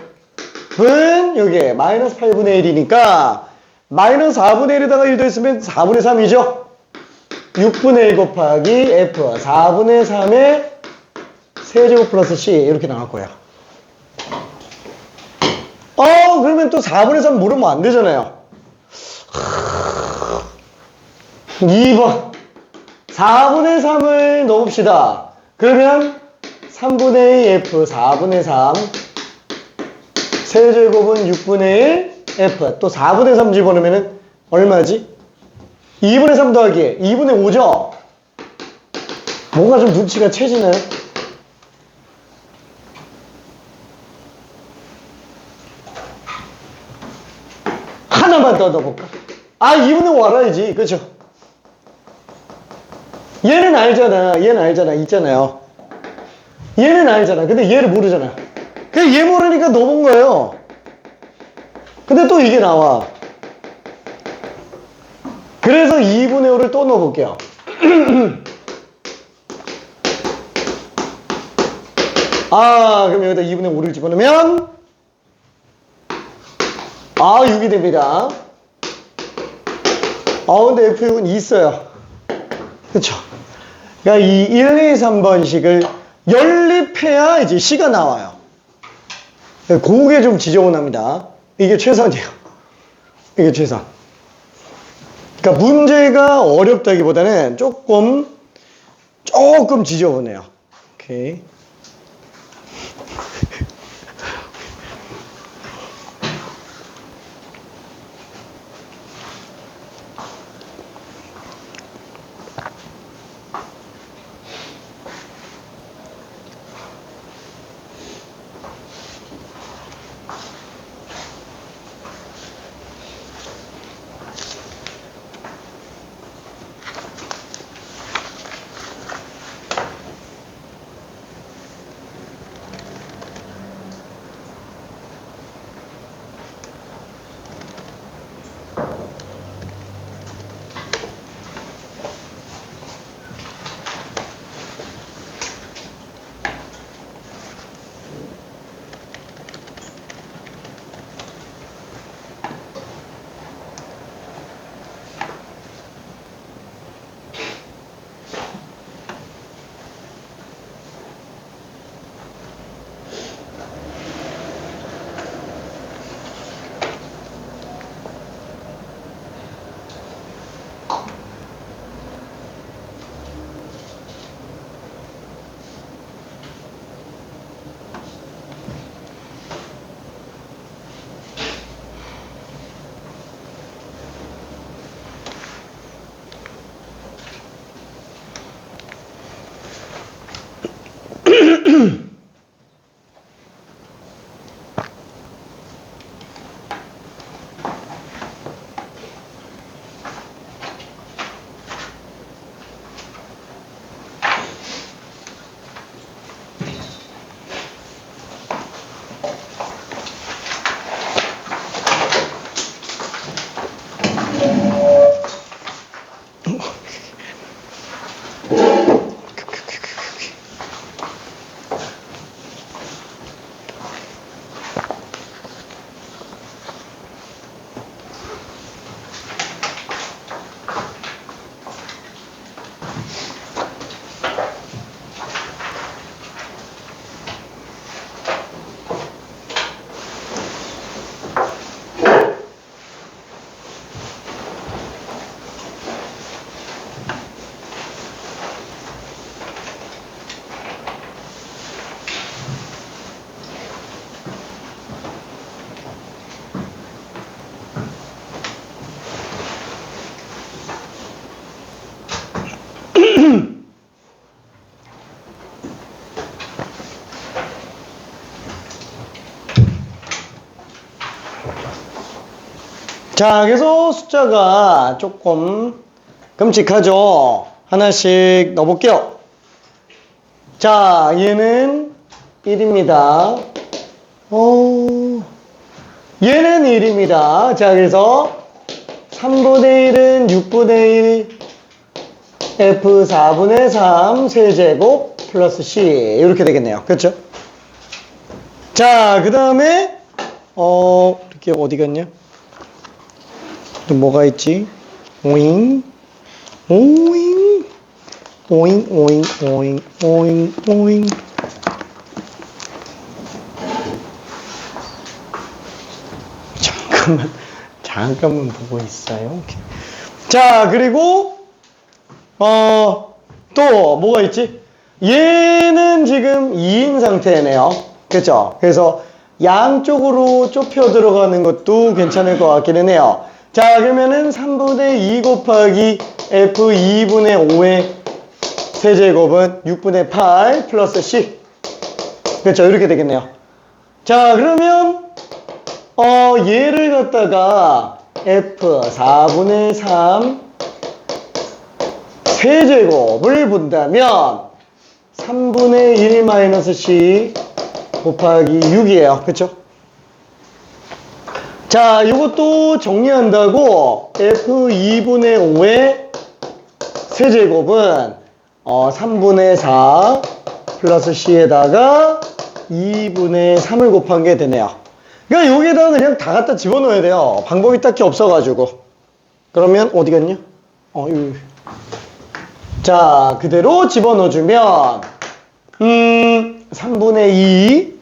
여기에 마이너스 8분의 1이니까 마이너스 4분의 1에다가 1 더했으면 4분의 3이죠. 6분의 1 곱하기 f 4분의 3의 세제곱 플러스 c 이렇게 나올 거예요. 그러면 또 4분의 3 모르면 안 되잖아요. 2번 4분의 3을 넣읍시다. 그러면 3분의 2 f 4분의 3 세제곱은 6분의 1 f 또 4분의 3 집어넣으면 얼마지? 2분의 3 더하기 2분의 5죠? 뭔가 좀 눈치가 채지나요? 하나만 더 넣어볼까? 2분의 5 알아야지. 그쵸? 얘는 알잖아. 있잖아요. 얘는 알잖아. 근데 얘를 모르잖아. 그냥 얘 모르니까 넣어본 거예요. 근데 또 이게 나와. 그래서 2분의 5를 또 넣어볼게요. 그럼 여기다 2분의 5를 집어넣으면 6이 됩니다. 근데 F6은 있어요. 그쵸? 그러니까 이 1, 2, 3번식을 연립해야 이제 C가 나와요. 그게 좀 지저분합니다. 이게 최선이에요. 이게 최선. 그러니까 문제가 어렵다기보다는 조금 지저분해요. 오케이. 자, 그래서 숫자가 조금 끔찍하죠. 하나씩 넣어볼게요. 자, 얘는 1입니다. 얘는 1입니다. 자, 그래서 3분의 1은 6분의 1 F 4분의 3 세제곱 플러스 C 이렇게 되겠네요. 그렇죠? 자, 그 다음에 이렇게 어디 갔냐? 또 뭐가 있지? 오잉 오잉 오잉 오잉 오잉 오잉 오잉. 잠깐만 보고 있어요. 오케이. 자, 그리고 또 뭐가 있지? 얘는 지금 2인 상태네요. 그렇죠? 그래서 양쪽으로 좁혀 들어가는 것도 괜찮을 것 같기는 해요. 자, 그러면은 3분의 2 곱하기 F 2분의 5의 세제곱은 6분의 8 플러스 C. 그렇죠? 이렇게 되겠네요. 자, 그러면 얘를 갖다가 F 4분의 3 세제곱을 본다면 3분의 1 마이너스 C 곱하기 6이에요. 그쵸? 자, 이것도 정리한다고 F 2분의 5의 세제곱은 3분의 4 플러스 C에다가 2분의 3을 곱한 게 되네요. 그러니까 여기다가 그냥 다 갖다 집어넣어야 돼요. 방법이 딱히 없어가지고. 그러면 어디 갔냐? 여기. 자, 그대로 집어넣어주면 3분의 2.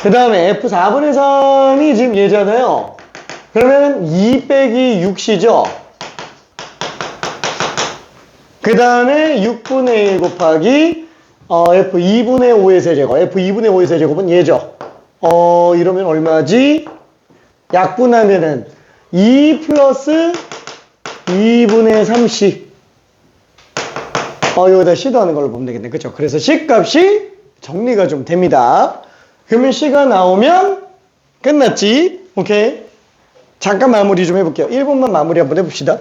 그 다음에 F 4분의 3이 지금 얘잖아요. 그러면 2 빼기 6이죠. 그 다음에 6분의 1 곱하기 F 2분의 5의 세제곱. F 2분의 5의 세제곱은 얘죠. 이러면 얼마지? 약분하면은 2 플러스 2분의 3C. 여기다 C도 하는 걸로 보면 되겠네. 그쵸? 그래서 C 값이 정리가 좀 됩니다. 그러면 C가 나오면 끝났지? 오케이. 잠깐 마무리 좀 해볼게요. 1번만 마무리 한번 해봅시다.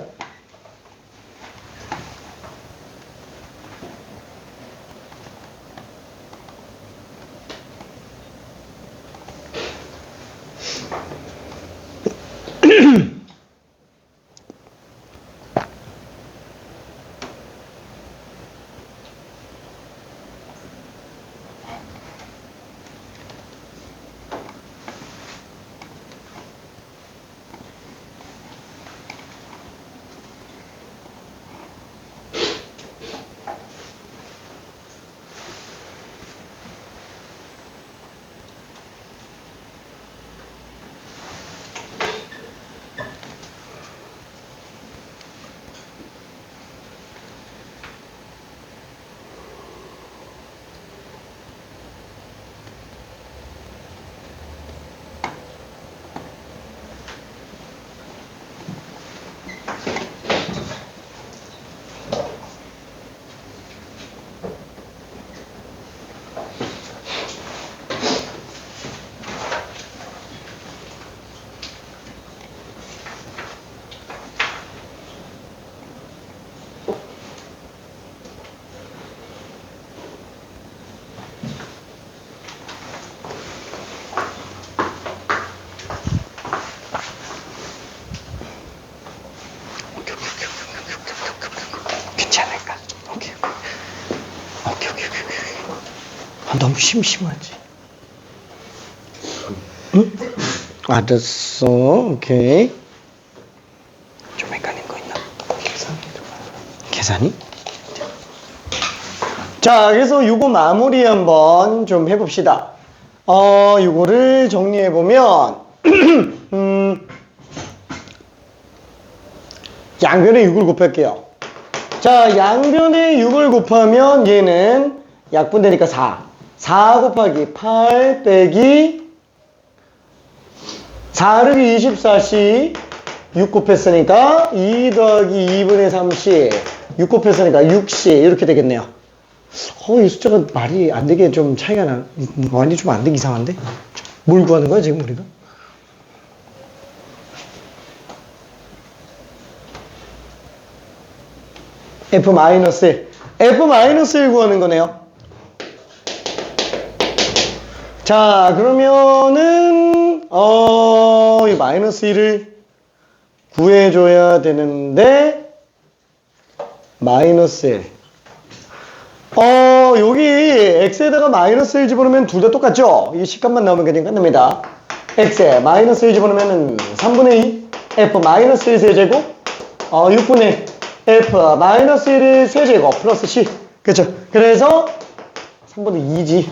괜찮을까? 오케이. 너무 심심하지? 응? 알았어. 오케이. 좀 헷갈린 거 있나? 계산이? 자, 그래서 요거 마무리 한번 좀 해봅시다. 요거를 정리해보면, 양변에 6을 곱할게요. 자, 양변에 6을 곱하면 얘는 약분되니까 4. 4 곱하기 8 빼기 4를 24C 6 곱했으니까 2 더하기 2분의 3C 6 곱했으니까 6C 이렇게 되겠네요. 이 숫자가 말이 안 되게 좀 차이가 완전히 좀 안 되기 이상한데? 뭘 구하는 거야 지금 우리가? F-1 F-1 구하는 거네요. 자, 그러면은 이 마이너스 1을 구해줘야 되는데 마이너스 1. 여기 x에다가 마이너스 1 집어넣으면 둘 다 똑같죠? 이 식값만 나오면 그냥 끝납니다. x에 마이너스 1 집어넣으면 3분의 2 f 마이너스 1 세제곱 6분의 f 마이너스 1의 세제곱 플러스 c. 그쵸? 그래서 3분의 2지.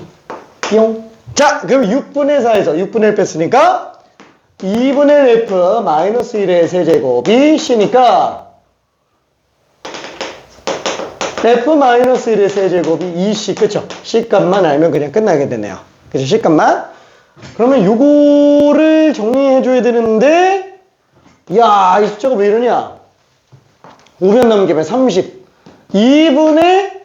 뿅. 자, 그럼 6분의 4에서 6분의 1 뺐으니까 2분의 f 마이너스 1의 세제곱이 c니까 f 마이너스 1의 세제곱이 2c. 그쵸? c 값만 알면 그냥 끝나게 되네요. 그쵸? c 값만. 그러면 요거를 정리해 줘야 되는데 야, 이 숫자가 왜 이러냐? 5변 넘기면 30. 2분의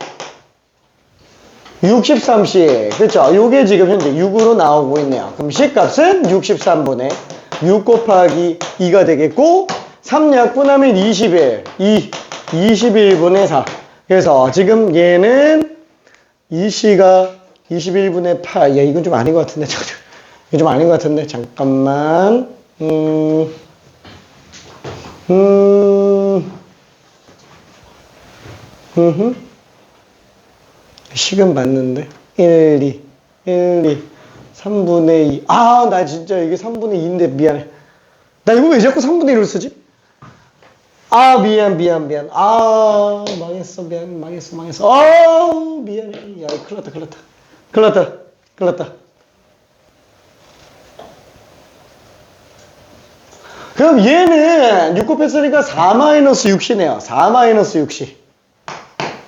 63C. 그렇죠? 요게 지금 현재 6으로 나오고 있네요. 그럼 C값은 63분의 6 곱하기 2가 되겠고 3 약분하면 21. 21분의 4. 그래서 지금 얘는 EC가 21분의 8. 야, 이건 좀 아닌 것 같은데. 이건 좀 아닌 것 같은데. 잠깐만. 식은 맞는데 1, 2 1, 2, 3분의 2. 아, 나 진짜 이게 3분의 2인데 미안해. 나 이거 왜 자꾸 3분의 1을 쓰지? 아, 미안. 아, 망했어. 망했어. 아, 미안해. 야, 큰일 났다. 그럼 얘는 6 곱했으니까 4-6이네요. 4-6이.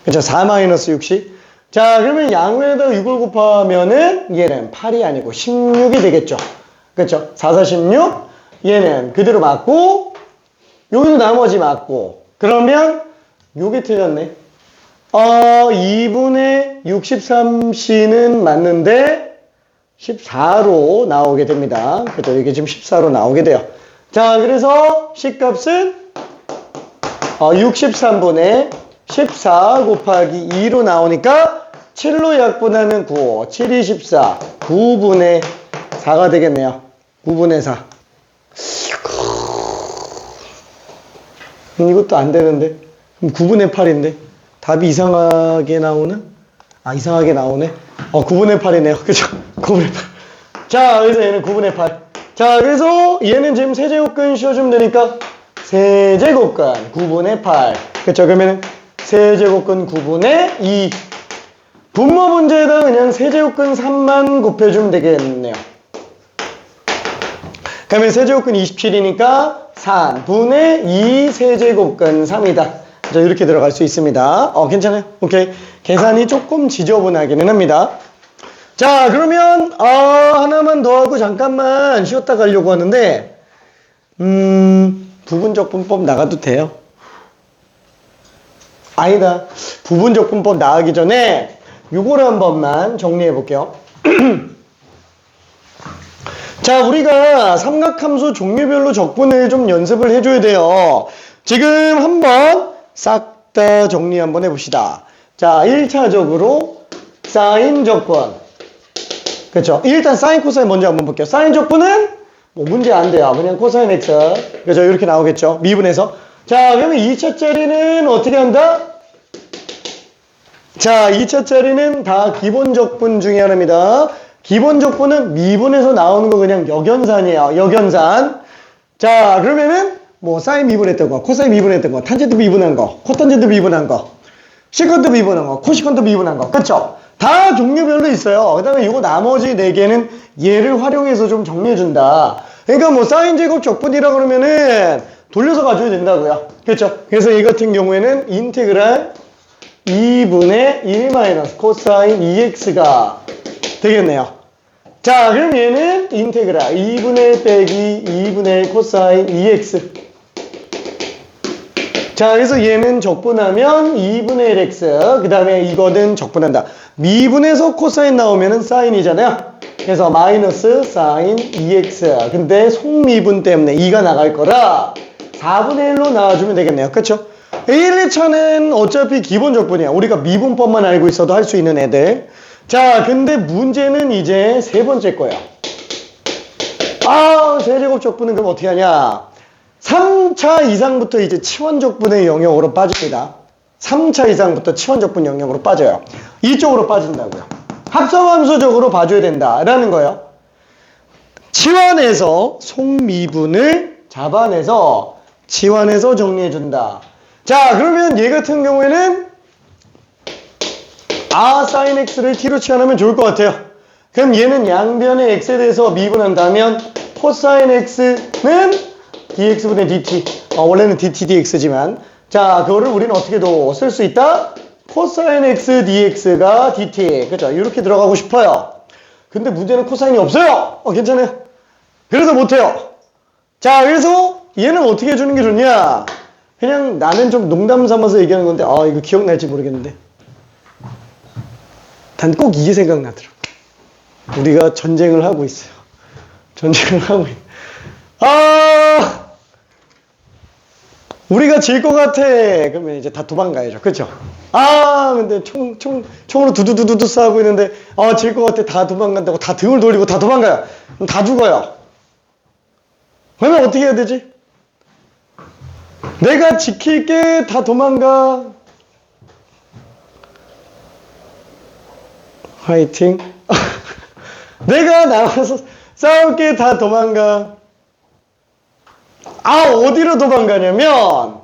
그쵸? 4-6이. 자, 그러면 양변에다가 6을 곱하면은 얘는 8이 아니고 16이 되겠죠. 그쵸? 4, 4, 16. 얘는 그대로 맞고, 여기도 나머지 맞고. 그러면 요게 틀렸네. 2분의 63c는 맞는데 14로 나오게 됩니다. 그죠? 이게 지금 14로 나오게 돼요. 자, 그래서 C값은 63분의 14 곱하기 2로 나오니까 7로 약분하면 9, 7이 14, 9분의 4가 되겠네요. 9분의 4. 이것도 안 되는데. 그럼 9분의 8인데. 답이 이상하게 나오나? 아, 이상하게 나오네. 9분의 8이네요. 그죠? 9분의 8. 자, 그래서 얘는 9분의 8. 자, 그래서 얘는 지금 세제곱근 씌워주면 되니까 세제곱근 9분의 8. 그쵸? 그러면 세제곱근 9분의 2. 분모 문제에다 그냥 세제곱근 3만 곱해주면 되겠네요. 그러면 세제곱근 27이니까 3분의 2 세제곱근 3이다. 자, 이렇게 들어갈 수 있습니다. 괜찮아요? 오케이. 계산이 조금 지저분하기는 합니다. 자, 그러면 하나만 더 하고 잠깐만 쉬었다 가려고 하는데 부분적 분법 나가도 돼요? 아니다. 부분적 분법 나가기 전에 요거를 한 번만 정리해 볼게요. 자, 우리가 삼각함수 종류별로 적분을 좀 연습을 해줘야 돼요. 지금 한번 싹 다 정리 한번 해봅시다. 자, 1차적으로 사인 적분. 그렇죠? 일단 사인 코사인 먼저 한번 볼게요. 사인 적분은 뭐 문제 안 돼요. 그냥 코사인 x. 그렇죠? 이렇게 나오겠죠? 미분해서. 자, 그러면 2차짜리는 어떻게 한다? 자, 2차짜리는 다 기본 적분 중에 하나입니다. 기본 적분은 미분해서 나오는 거 그냥 역연산이에요. 역연산. 자, 그러면은 뭐 사인 미분했던 거, 코사인 미분했던 거, 탄젠트 미분한 거, 코탄젠트 미분한 거, 시컨트 미분한 거, 코시컨트 미분한 거. 그쵸? 다 종류별로 있어요. 그 다음에 이거 나머지 4개는 얘를 활용해서 좀 정리해준다. 그러니까 뭐 사인 제곱 적분이라 그러면은 돌려서 가져야 된다고요. 그렇죠? 그래서 이 같은 경우에는 인테그랄 2분의 1 마이너스 코사인 2x가 되겠네요. 자, 그럼 얘는 인테그랄 2분의 1 빼기 2분의 1 코사인 2x. 자, 그래서 얘는 적분하면 2분의 1x. 그 다음에 이거는 적분한다. 미분에서 코사인 나오면은 사인이잖아요. 그래서 마이너스 사인 2x. 근데 속미분 때문에 2가 나갈 거라 4분의 1로 나와주면 되겠네요. 그쵸? 1, 2차는 어차피 기본 적분이야. 우리가 미분법만 알고 있어도 할 수 있는 애들. 자, 근데 문제는 이제 세 번째 거예요. 세제곱 적분은 그럼 어떻게 하냐? 3차 이상부터 이제 치원적분의 영역으로 빠집니다. 3차 이상부터 치원적분 영역으로 빠져요. 이쪽으로 빠진다고요. 합성함수적으로 봐줘야 된다라는 거예요. 치환해서 속미분을 잡아내서 치환해서 정리해준다. 자, 그러면 얘 같은 경우에는 사인 x를 t로 치환하면 좋을 것 같아요. 그럼 얘는 양변의 x에 대해서 미분한다면 코사인 x는 dx분의 dt. 원래는 dt dx지만 자, 그거를 우리는 어떻게도 쓸 수 있다? 코사인 x dx가 dt. 그죠? 이렇게 들어가고 싶어요. 근데 문제는 코사인이 없어요. 괜찮아요. 그래서 못해요. 자, 그래서 얘는 어떻게 해주는 게 좋냐? 그냥 나는 좀 농담 삼아서 얘기하는 건데 이거 기억날지 모르겠는데 단 꼭 이게 생각나더라고. 우리가 전쟁을 하고 있어요. 전쟁을 하고 있 우리가 질 것 같아. 그러면 이제 다 도망가야죠. 그쵸? 근데 총으로 두두두두두 싸우고 있는데, 질 것 같아. 다 도망간다고. 다 등을 돌리고 다 도망가요. 그럼 다 죽어요. 그러면 어떻게 해야 되지? 내가 지킬게. 다 도망가. 화이팅. 내가 나와서 싸울게 다 도망가. 아, 어디로 도망가냐면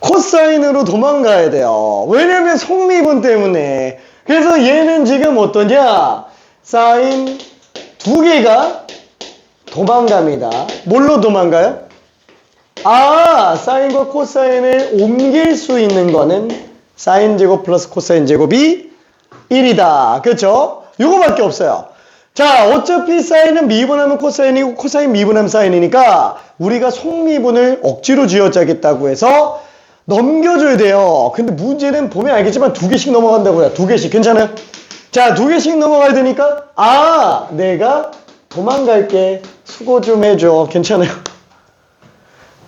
코사인으로 도망가야 돼요. 왜냐면 속미분 때문에. 그래서 얘는 지금 어떠냐? 사인 두 개가 도망갑니다. 뭘로 도망가요? 아, 사인과 코사인을 옮길 수 있는 거는 사인 제곱 플러스 코사인 제곱이 1이다. 그렇죠? 요거밖에 없어요. 자, 어차피 사인은 미분하면 코사인이고 코사인 미분하면 사인이니까 우리가 속미분을 억지로 쥐어짜겠다고 해서 넘겨줘야 돼요. 근데 문제는 보면 알겠지만 두 개씩 넘어간다고요. 두 개씩. 괜찮아요? 자, 두 개씩 넘어가야 되니까 아, 내가 도망갈게. 수고 좀 해줘. 괜찮아요?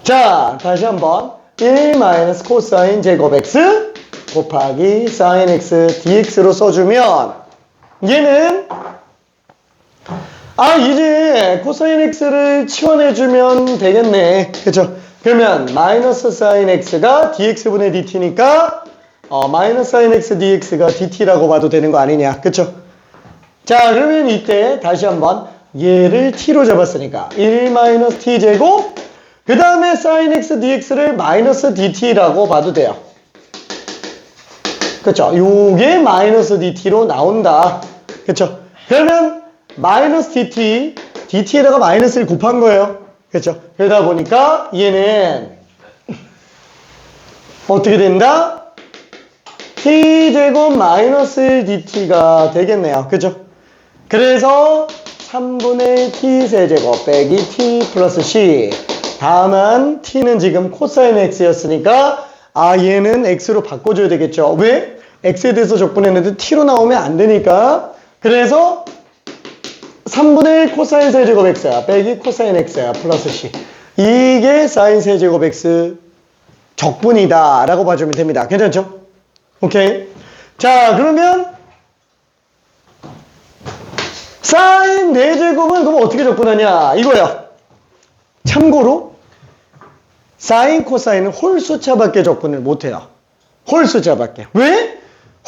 자, 다시 한번 1 마이너스 코사인 제곱 x 곱하기 사인 x dx로 써주면 얘는 아, 이제 코사인 x를 치환해주면 되겠네. 그쵸? 그러면 마이너스 사인 x가 dx분의 dt니까 마이너스 사인 x dx가 dt라고 봐도 되는 거 아니냐. 그쵸? 자, 그러면 이때 다시 한번 얘를 t로 잡았으니까 1 마이너스 t 제곱 그 다음에 사인 x dx를 마이너스 dt라고 봐도 돼요. 그쵸? 요게 마이너스 dt로 나온다. 그쵸? 그러면 마이너스 dt에다가 마이너스를 곱한 거예요. 그쵸? 그러다 보니까 얘는 어떻게 된다? t제곱 마이너스 dt가 되겠네요. 그쵸? 그래서 3분의 t 세제곱 빼기 t 플러스 c 다만 t는 지금 코사인 x였으니까 아, 얘는 x로 바꿔줘야 되겠죠. 왜? x에 대해서 적분했는데 t로 나오면 안 되니까. 그래서 3분의 1 코사인 세제곱 x야 빼기 코사인 x야 플러스 c 이게 사인 세제곱 x 적분이다 라고 봐주면 됩니다. 괜찮죠? 오케이. 자, 그러면 사인 4제곱은 그럼 어떻게 적분하냐 이거야. 참고로 사인 코사인은 홀수차밖에 적분을 못해요. 홀수차밖에. 왜?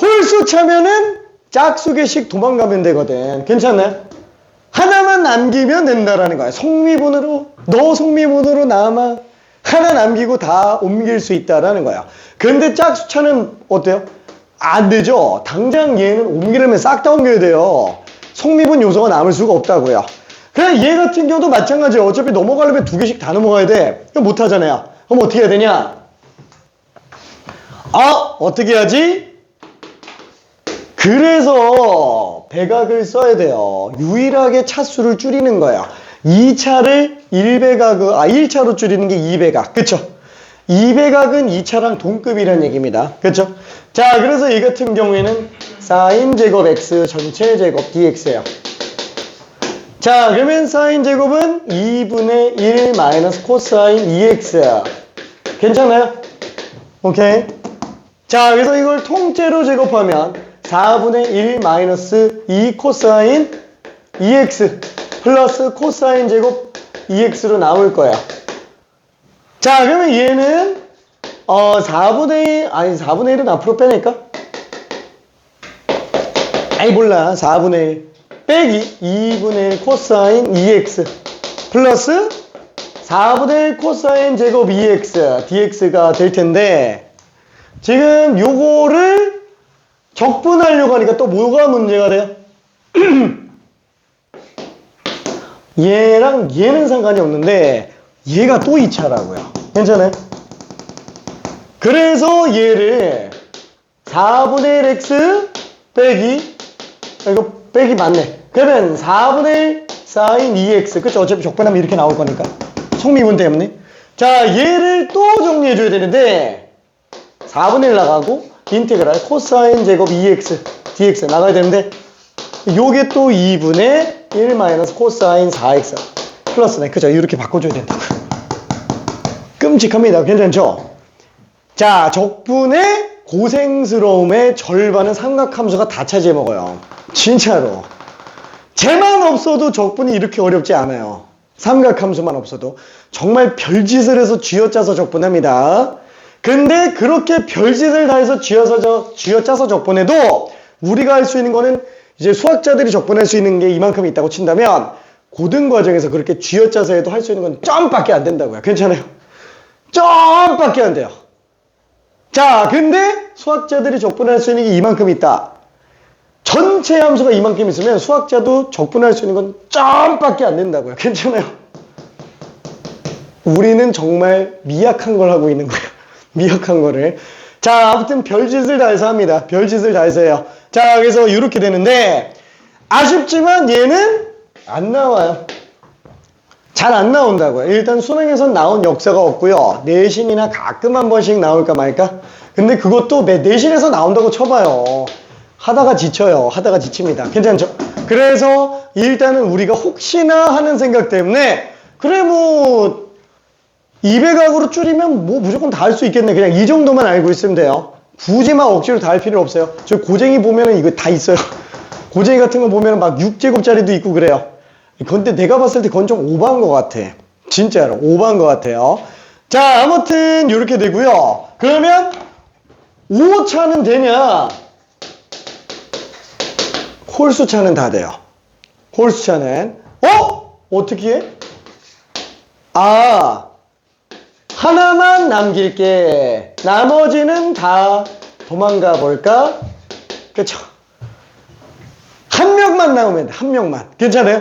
홀수차면은 짝수개씩 도망가면 되거든. 괜찮나요? 하나만 남기면 된다라는 거야. 속미분으로 너 속미분으로 남아 하나 남기고 다 옮길 수 있다라는 거야. 근데 짝수차는 어때요? 안 되죠. 당장 얘는 옮기려면 싹 다 옮겨야 돼요. 속미분 요소가 남을 수가 없다고요. 그냥 얘 같은 경우도 마찬가지예요. 어차피 넘어가려면 두 개씩 다 넘어가야 돼. 그럼 못 하잖아요. 그럼 어떻게 해야 되냐? 아, 어떻게 해야지? 그래서 배각을 써야 돼요. 유일하게 차수를 줄이는 거예요. 2차를 1차로 줄이는 게 2배각. 그쵸? 2배각은 2차랑 동급이라는 얘기입니다. 그쵸? 자, 그래서 이 같은 경우에는 사인 제곱 x 전체 제곱 dx예요. 자, 그러면 사인 제곱은 2분의 1 마이너스 코사인 2x. 괜찮아요? 오케이. 자, 그래서 이걸 통째로 제곱하면 4분의 1 마이너스 2 코사인 2x 플러스 코사인 제곱 2x로 나올 거야. 자, 그러면 얘는 4분의 1은 앞으로 빼낼까? 아이 몰라. 4분의 1 빼기 2분의 1 코사인 2x 플러스 4분의 1 코사인 제곱 2x dx가 될 텐데 지금 요거를 적분하려고 하니까 또 뭐가 문제가 돼요? 얘랑 얘는 상관이 없는데 얘가 또 2차라고요. 괜찮아요? 그래서 얘를 4분의 1 x 빼기 이거 빼기 맞네. 그러면 4분의 1 사인 2x 그쵸? 어차피 적분하면 이렇게 나올 거니까 속미분 때문에. 자, 얘를 또 정리해줘야 되는데 4분의 1 나가고 인테그랄 코사인 제곱 2x dx 나가야 되는데 요게 또 2분의 1 마이너스 코사인 4x 플러스네. 그죠? 이렇게 바꿔줘야 된다고. 끔찍합니다. 괜찮죠? 자, 적분의 고생스러움의 절반은 삼각함수가 다 차지해 먹어요. 진짜로. 쟤만 없어도 적분이 이렇게 어렵지 않아요. 삼각함수만 없어도. 정말 별짓을 해서 쥐어짜서 적분합니다. 근데 그렇게 별짓을 다 해서 쥐어짜서 적분해도 우리가 할 수 있는 거는 이제 수학자들이 적분할 수 있는 게 이만큼 있다고 친다면 고등 과정에서 그렇게 쥐어짜서 해도 할 수 있는 건 점밖에 안 된다고요. 괜찮아요? 점밖에 안 돼요. 자, 근데 수학자들이 적분할 수 있는 게 이만큼 있다. 전체 함수가 이만큼 있으면 수학자도 적분할 수 있는 건 점밖에 안 된다고요. 괜찮아요? 우리는 정말 미약한 걸 하고 있는 거예요. 미약한 거를. 자, 아무튼 별짓을 다 해서 합니다. 별짓을 다 해서 해요. 자, 그래서 이렇게 되는데 아쉽지만 얘는 안 나와요. 잘 안 나온다고요. 일단 수능에선 나온 역사가 없고요. 내신이나 가끔 한 번씩 나올까 말까? 근데 그것도 내신에서 나온다고 쳐봐요. 하다가 지쳐요. 하다가 지칩니다. 괜찮죠? 그래서 일단은 우리가 혹시나 하는 생각 때문에 그래 뭐 200학으로 줄이면 뭐 무조건 다 할 수 있겠네. 그냥 이 정도만 알고 있으면 돼요. 굳이 막 억지로 다 할 필요 없어요. 저 고쟁이 보면은 이거 다 있어요. 고쟁이 같은 거 보면은 막 6제곱짜리도 있고 그래요. 근데 내가 봤을 때 그건 좀 오버한 것 같아. 진짜로 오버한 것 같아요. 자, 아무튼 이렇게 되고요. 그러면 오차는 되냐? 홀수차는 다 돼요. 홀수차는 어떻게 해? 아, 하나만 남길게. 나머지는 다 도망가 볼까? 그쵸? 한 명만 나오면 돼. 한 명만. 괜찮아요?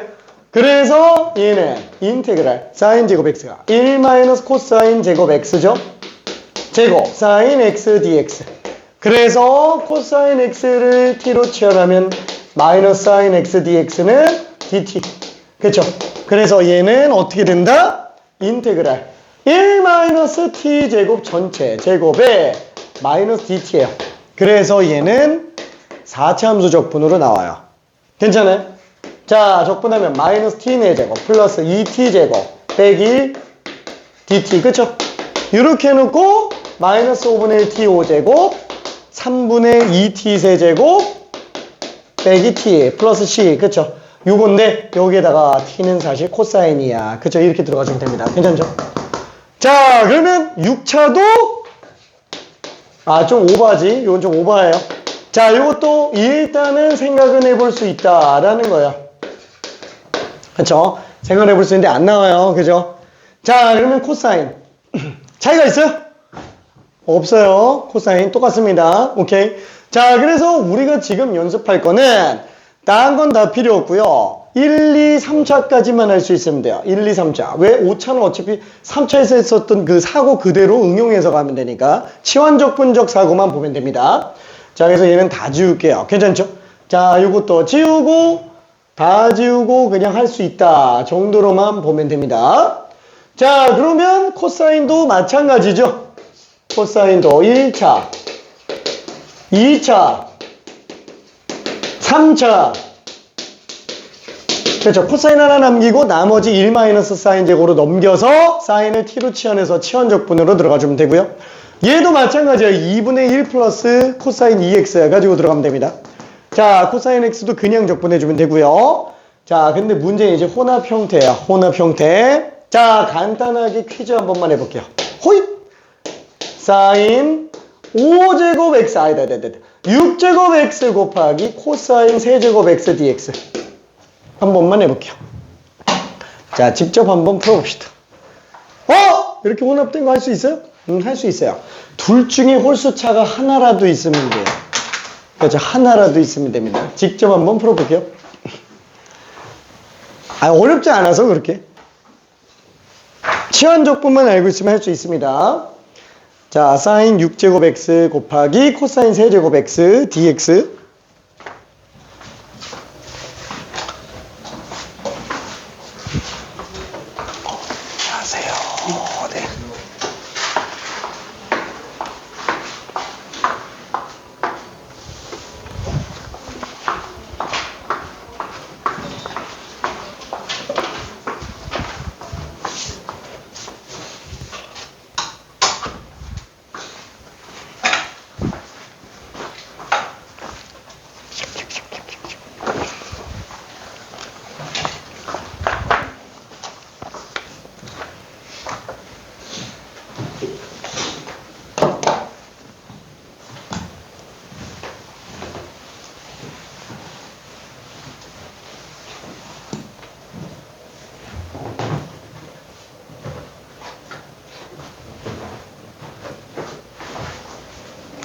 그래서 얘는 인테그랄 사인 제곱 x가 1 마이너스 코사인 제곱 x죠? 제곱 사인 x dx. 그래서 코사인 x를 t로 치환하면 마이너스 사인 x dx는 dt. 그쵸? 그래서 얘는 어떻게 된다? 인테그랄 1 마이너스 t 제곱 전체 제곱에 마이너스 dt예요. 그래서 얘는 4차 함수 적분으로 나와요. 괜찮아요? 자, 적분하면 마이너스 t 4제곱 플러스 2t 제곱 빼기 dt. 그쵸? 이렇게 해놓고 마이너스 5분의 1t 5제곱 3분의 2t 세제곱 빼기 t 플러스 c. 그쵸? 요건데 여기에다가 t는 사실 코사인이야. 그쵸? 이렇게 들어가주면 됩니다. 괜찮죠? 자, 그러면 6차도 좀 오버하지. 이건 좀 오버해요. 자, 이것도 일단은 생각은 해볼 수 있다라는 거예요. 그쵸? 생각을 해볼 수 있는데 안 나와요. 그죠? 자, 그러면 코사인. 차이가 있어요? 없어요. 코사인 똑같습니다. 오케이. 자, 그래서 우리가 지금 연습할 거는 다른 건 다 필요 없고요. 1, 2, 3차까지만 할 수 있으면 돼요. 1, 2, 3차. 왜? 5차는 어차피 3차에서 했었던 그 사고 그대로 응용해서 가면 되니까 치환적분적 사고만 보면 됩니다. 자, 그래서 얘는 다 지울게요. 괜찮죠? 자, 요것도 지우고 다 지우고 그냥 할 수 있다 정도로만 보면 됩니다. 자, 그러면 코사인도 마찬가지죠. 코사인도 1차, 2차, 3차. 그렇죠. 코사인 하나 남기고 나머지 1 마이너스 사인 제곱으로 넘겨서 사인을 t로 치환해서 치환적분으로 들어가주면 되고요. 얘도 마찬가지예요. 2분의 1 플러스 코사인 2x 가지고 들어가면 됩니다. 자, 코사인 x도 그냥 적분해주면 되고요. 자, 근데 문제는 이제 혼합 형태야. 혼합 형태. 자, 간단하게 퀴즈 한 번만 해볼게요. 호잇! 사인 5제곱 x, 6제곱 x 곱하기 코사인 세제곱 x dx. 한 번만 해볼게요. 자, 직접 한번 풀어봅시다. 이렇게 혼합된 거 할 수 있어요? 할 수 있어요. 둘 중에 홀수차가 하나라도 있으면 돼요. 그렇죠. 하나라도 있으면 됩니다. 직접 한번 풀어볼게요. 어렵지 않아서 그렇게. 치환적분만 알고 있으면 할 수 있습니다. 자, 사인 6제곱 x 곱하기 코사인 세제곱 x dx. 안녕하세요. 네.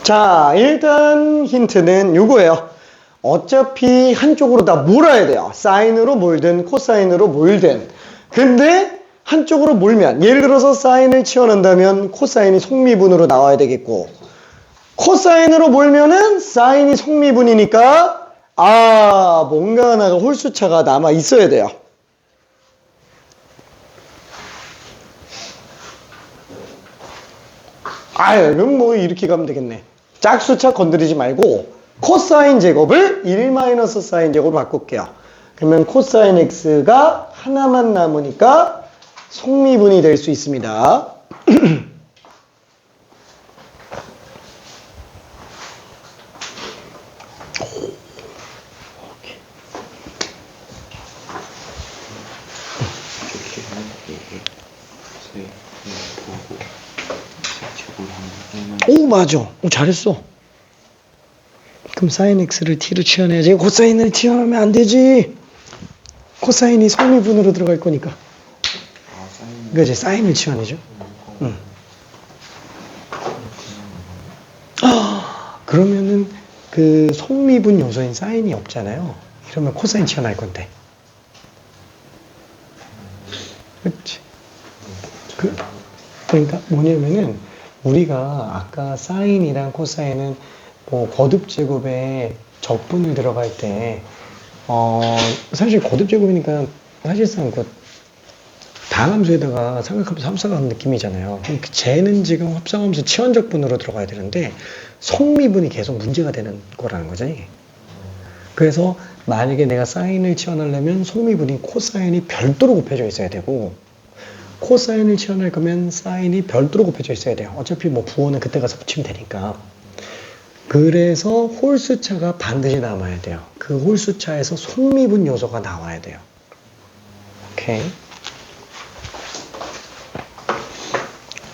자, 일단 힌트는 요거예요. 어차피 한쪽으로 다 몰아야 돼요. 사인으로 몰든 코사인으로 몰든. 근데 한쪽으로 몰면, 예를 들어서 사인을 치워낸다면 코사인이 속미분으로 나와야 되겠고, 코사인으로 몰면은 사인이 속미분이니까 뭔가 하나가 홀수차가 남아 있어야 돼요. 그럼 뭐 이렇게 가면 되겠네. 짝수차 건드리지 말고 코사인 제곱을 1 사인 제곱으로 바꿀게요. 그러면 코사인 x가 하나만 남으니까 속미분이 될 수 있습니다. 이렇게 하면 이게 세, 보고 제곱을 하면 오, 맞아. 잘했어. 그럼 사인 x를 t로 치환해야지. 코사인을 치환하면 안 되지. 코사인이 속미분으로 들어갈 거니까. 사인 그지? 사인을 치환해줘. 응. 그러면은 그 속미분 요소인 사인이 없잖아요. 이러면 코사인 치환할 건데. 그렇지. 그러니까 뭐냐면은 우리가 아까 사인이랑 코사인은 뭐 거듭 제곱에 적분을 들어갈 때 사실 거듭 제곱이니까 사실상 그 다함수에다가 삼각함수 합성하는 느낌이잖아요. 그러니까 쟤는 지금 합성하면서 치환적분으로 들어가야 되는데 속미분이 계속 문제가 되는 거라는 거지. 그래서 만약에 내가 사인을 치환하려면 속미분인 코사인이 별도로 곱해져 있어야 되고, 코사인을 치환할 거면 사인이 별도로 곱해져 있어야 돼요. 어차피 뭐 부호는 그때 가서 붙이면 되니까. 그래서 홀수차가 반드시 남아야 돼요. 그 홀수차에서 속미분 요소가 나와야 돼요. 오케이.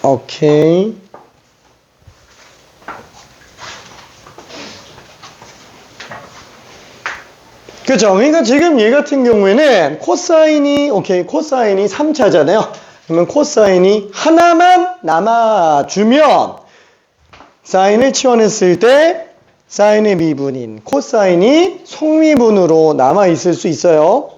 오케이. 그죠? 그러니까 지금 얘 같은 경우에는 코사인이 3차잖아요. 그러면 코사인이 하나만 남아주면 사인을 치환했을 때 사인의 미분인 코사인이 속미분으로 남아있을 수 있어요.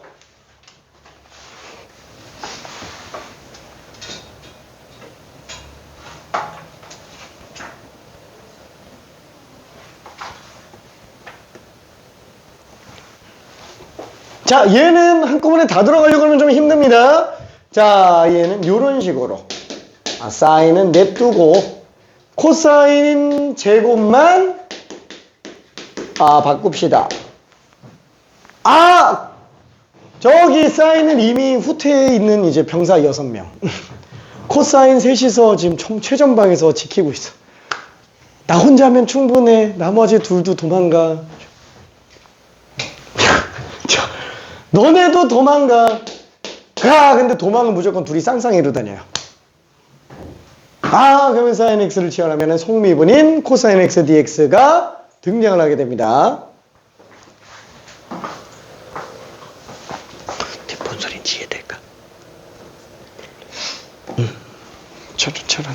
자, 얘는 한꺼번에 다 들어가려고 하면 좀 힘듭니다. 자, 얘는 이런 식으로 사인은 냅두고 코사인 제곱만 바꿉시다. 저기 사인은 이미 후퇴에 있는 이제 병사 6명. 코사인 셋이서 지금 총 최전방에서 지키고 있어. 나 혼자 하면 충분해. 나머지 둘도 도망가. 너네도 도망가. 근데 도망은 무조건 둘이 쌍쌍이로 다녀요. 그러면 사인 x를 치환하면 속미분인 코사인 x dx가 등장을 하게 됩니다. 뭔 소린지 이해될까? 저처럼.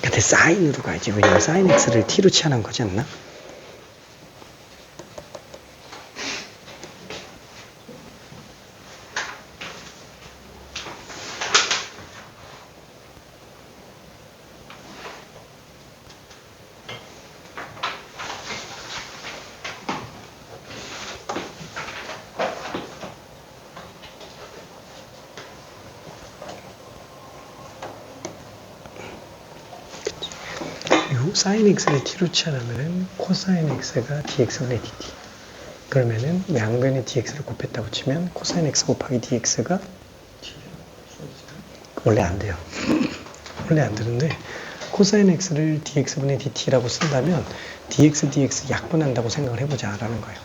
근데 사인으로 가야지. 왜냐면 사인 x를 t로 치환한 거지 않나? 사인 x를 t로 치환하면은 코사인 x가 dx분의 dt. 그러면은 양변에 dx를 곱했다고 치면 코사인 x 곱하기 dx가 원래 안 돼요. 원래 안 되는데 코사인 x를 dx분의 dt라고 쓴다면 dx, dx 약분한다고 생각을 해보자라는 거예요.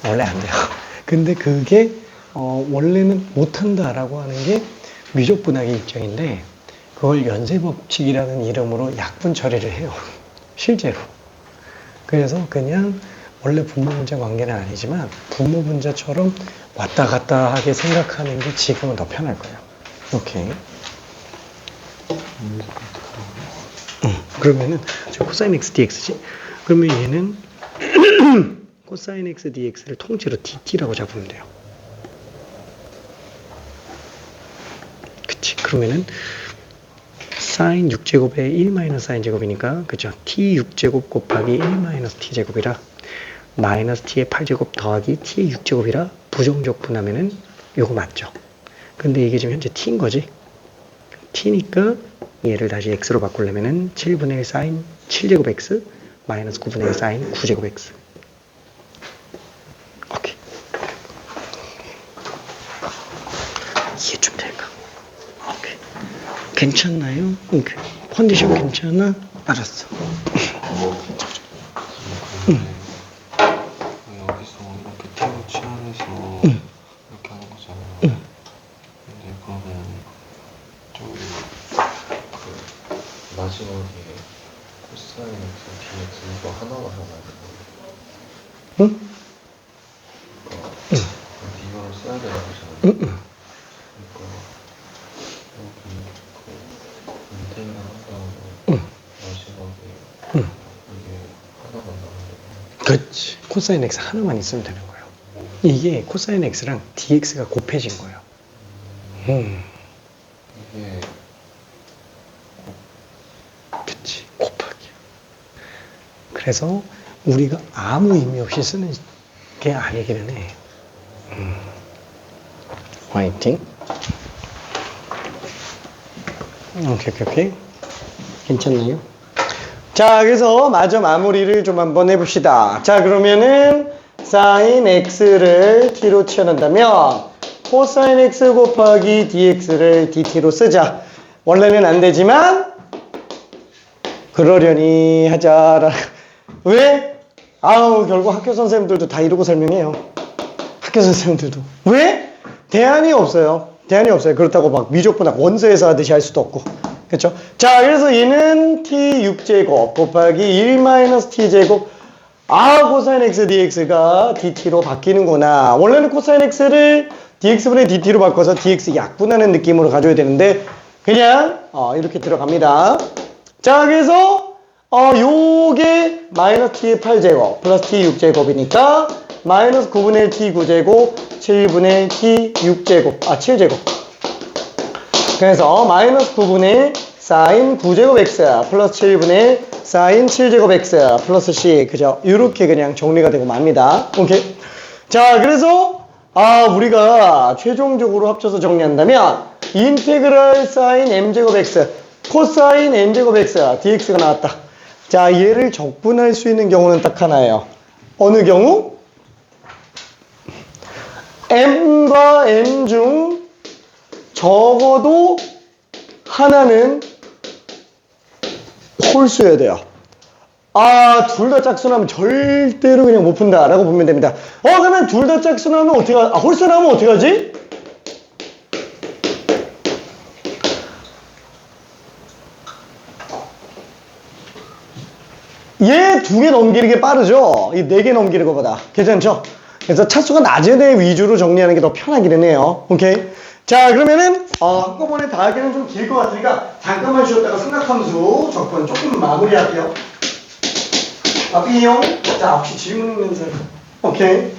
원래 안 돼요. 근데 그게 원래는 못한다라고 하는 게 미적분학의 입장인데 그걸 연쇄법칙이라는 이름으로 약분 처리를 해요. 실제로. 그래서 그냥 원래 분모분자 관계는 아니지만 분모분자처럼 왔다 갔다 하게 생각하는 게 지금은 더 편할 거예요. 오케이. 그러면은 저 코사인 x dx지? 그러면 얘는 코사인 x dx를 통째로 dt라고 잡으면 돼요. 그치? 그러면은 사인 6제곱에 1 사인 제곱이니까 그죠? t 6제곱 곱하기 1 t제곱이라 마이너스 t의 8제곱 더하기 t의 6제곱이라 부정적 분하면은 요거 맞죠? 근데 이게 지금 현재 t인 거지? t니까 얘를 다시 x로 바꾸려면은 7분의 1 사인 7제곱 x 마이너스 9분의 1 사인 9제곱 x. 오케이. 이해 좀 될까? 오케이. 괜찮나요? 오케이. 컨디션 괜찮아? 알았어. 여기서 이렇게 띄고 치환해서 이렇게 하는 거잖아요. 근데 그러면 저기 그 마지막에 코사인 x dx 이거 하나만 하나요? 응? 그러니까 이거를 써야 되는 거잖아요. 그러니까 여기 그 인테그랄 한 다음에 마지막에 이게 하나만 나오는 그렇지. 코사인 x 하나만 있으면 되는 거예요. 이게 코사인 x랑 dx가 곱해진 거예요. 이게 그치. 곱하기. 그래서 우리가 아무 의미 없이 쓰는 게 아니기는 해. 화이팅. 오케이. 괜찮나요? 자, 그래서 마저 마무리를 좀 한번 해봅시다. 자, 그러면은 사인 x를 t로 치환한다면 코사인 x 곱하기 dx를 dt로 쓰자. 원래는 안 되지만 그러려니 하자. 왜? 아우, 결국 학교 선생님들도 다 이러고 설명해요. 학교 선생님들도. 왜? 대안이 없어요. 그렇다고 막 미적분학 원서에서 하듯이 할 수도 없고. 그렇죠? 자, 그래서 얘는 t 6제곱 곱하기 1 t제곱 코사인 x dx가 dt로 바뀌는구나. 원래는 코사인 x를 dx분의 dt로 바꿔서 dx 약분하는 느낌으로 가져야 되는데 그냥 이렇게 들어갑니다. 자, 그래서 요게 마이너스 t의 8제곱 플러스 t 6제곱이니까 마이너스 9분의 1 t 9제곱 7분의 t 6제곱 7제곱. 그래서 마이너스 9분의 사인 9제곱 x 플러스 7분의 사인 7제곱 x 플러스 c. 그죠? 이렇게 그냥 정리가 되고 맙니다. 오케이. 자, 그래서 우리가 최종적으로 합쳐서 정리한다면 인테그랄 사인 m제곱 x 코사인 n제곱 x dx가 나왔다. 자, 얘를 적분할 수 있는 경우는 딱 하나예요. 어느 경우? m과 n 중 적어도 하나는 홀수여야 돼요. 둘 다 짝수나면 절대로 그냥 못 푼다 라고 보면 됩니다. 그러면 둘 다 짝수나면 어떻게 홀수나면 어떻게 하지? 얘 2개 넘기는 게 빠르죠? 이 4개 넘기는 것보다. 괜찮죠? 그래서 차수가 낮은 애 위주로 정리하는 게 더 편하기는 해요. 오케이? 자, 그러면은 한꺼번에 다 하기는 좀 길 것 같으니까 잠깐만 쉬었다가 승낙함수 적분 조금 마무리할게요. 삐용. 자, 혹시 질문 있는 사람? 오케이.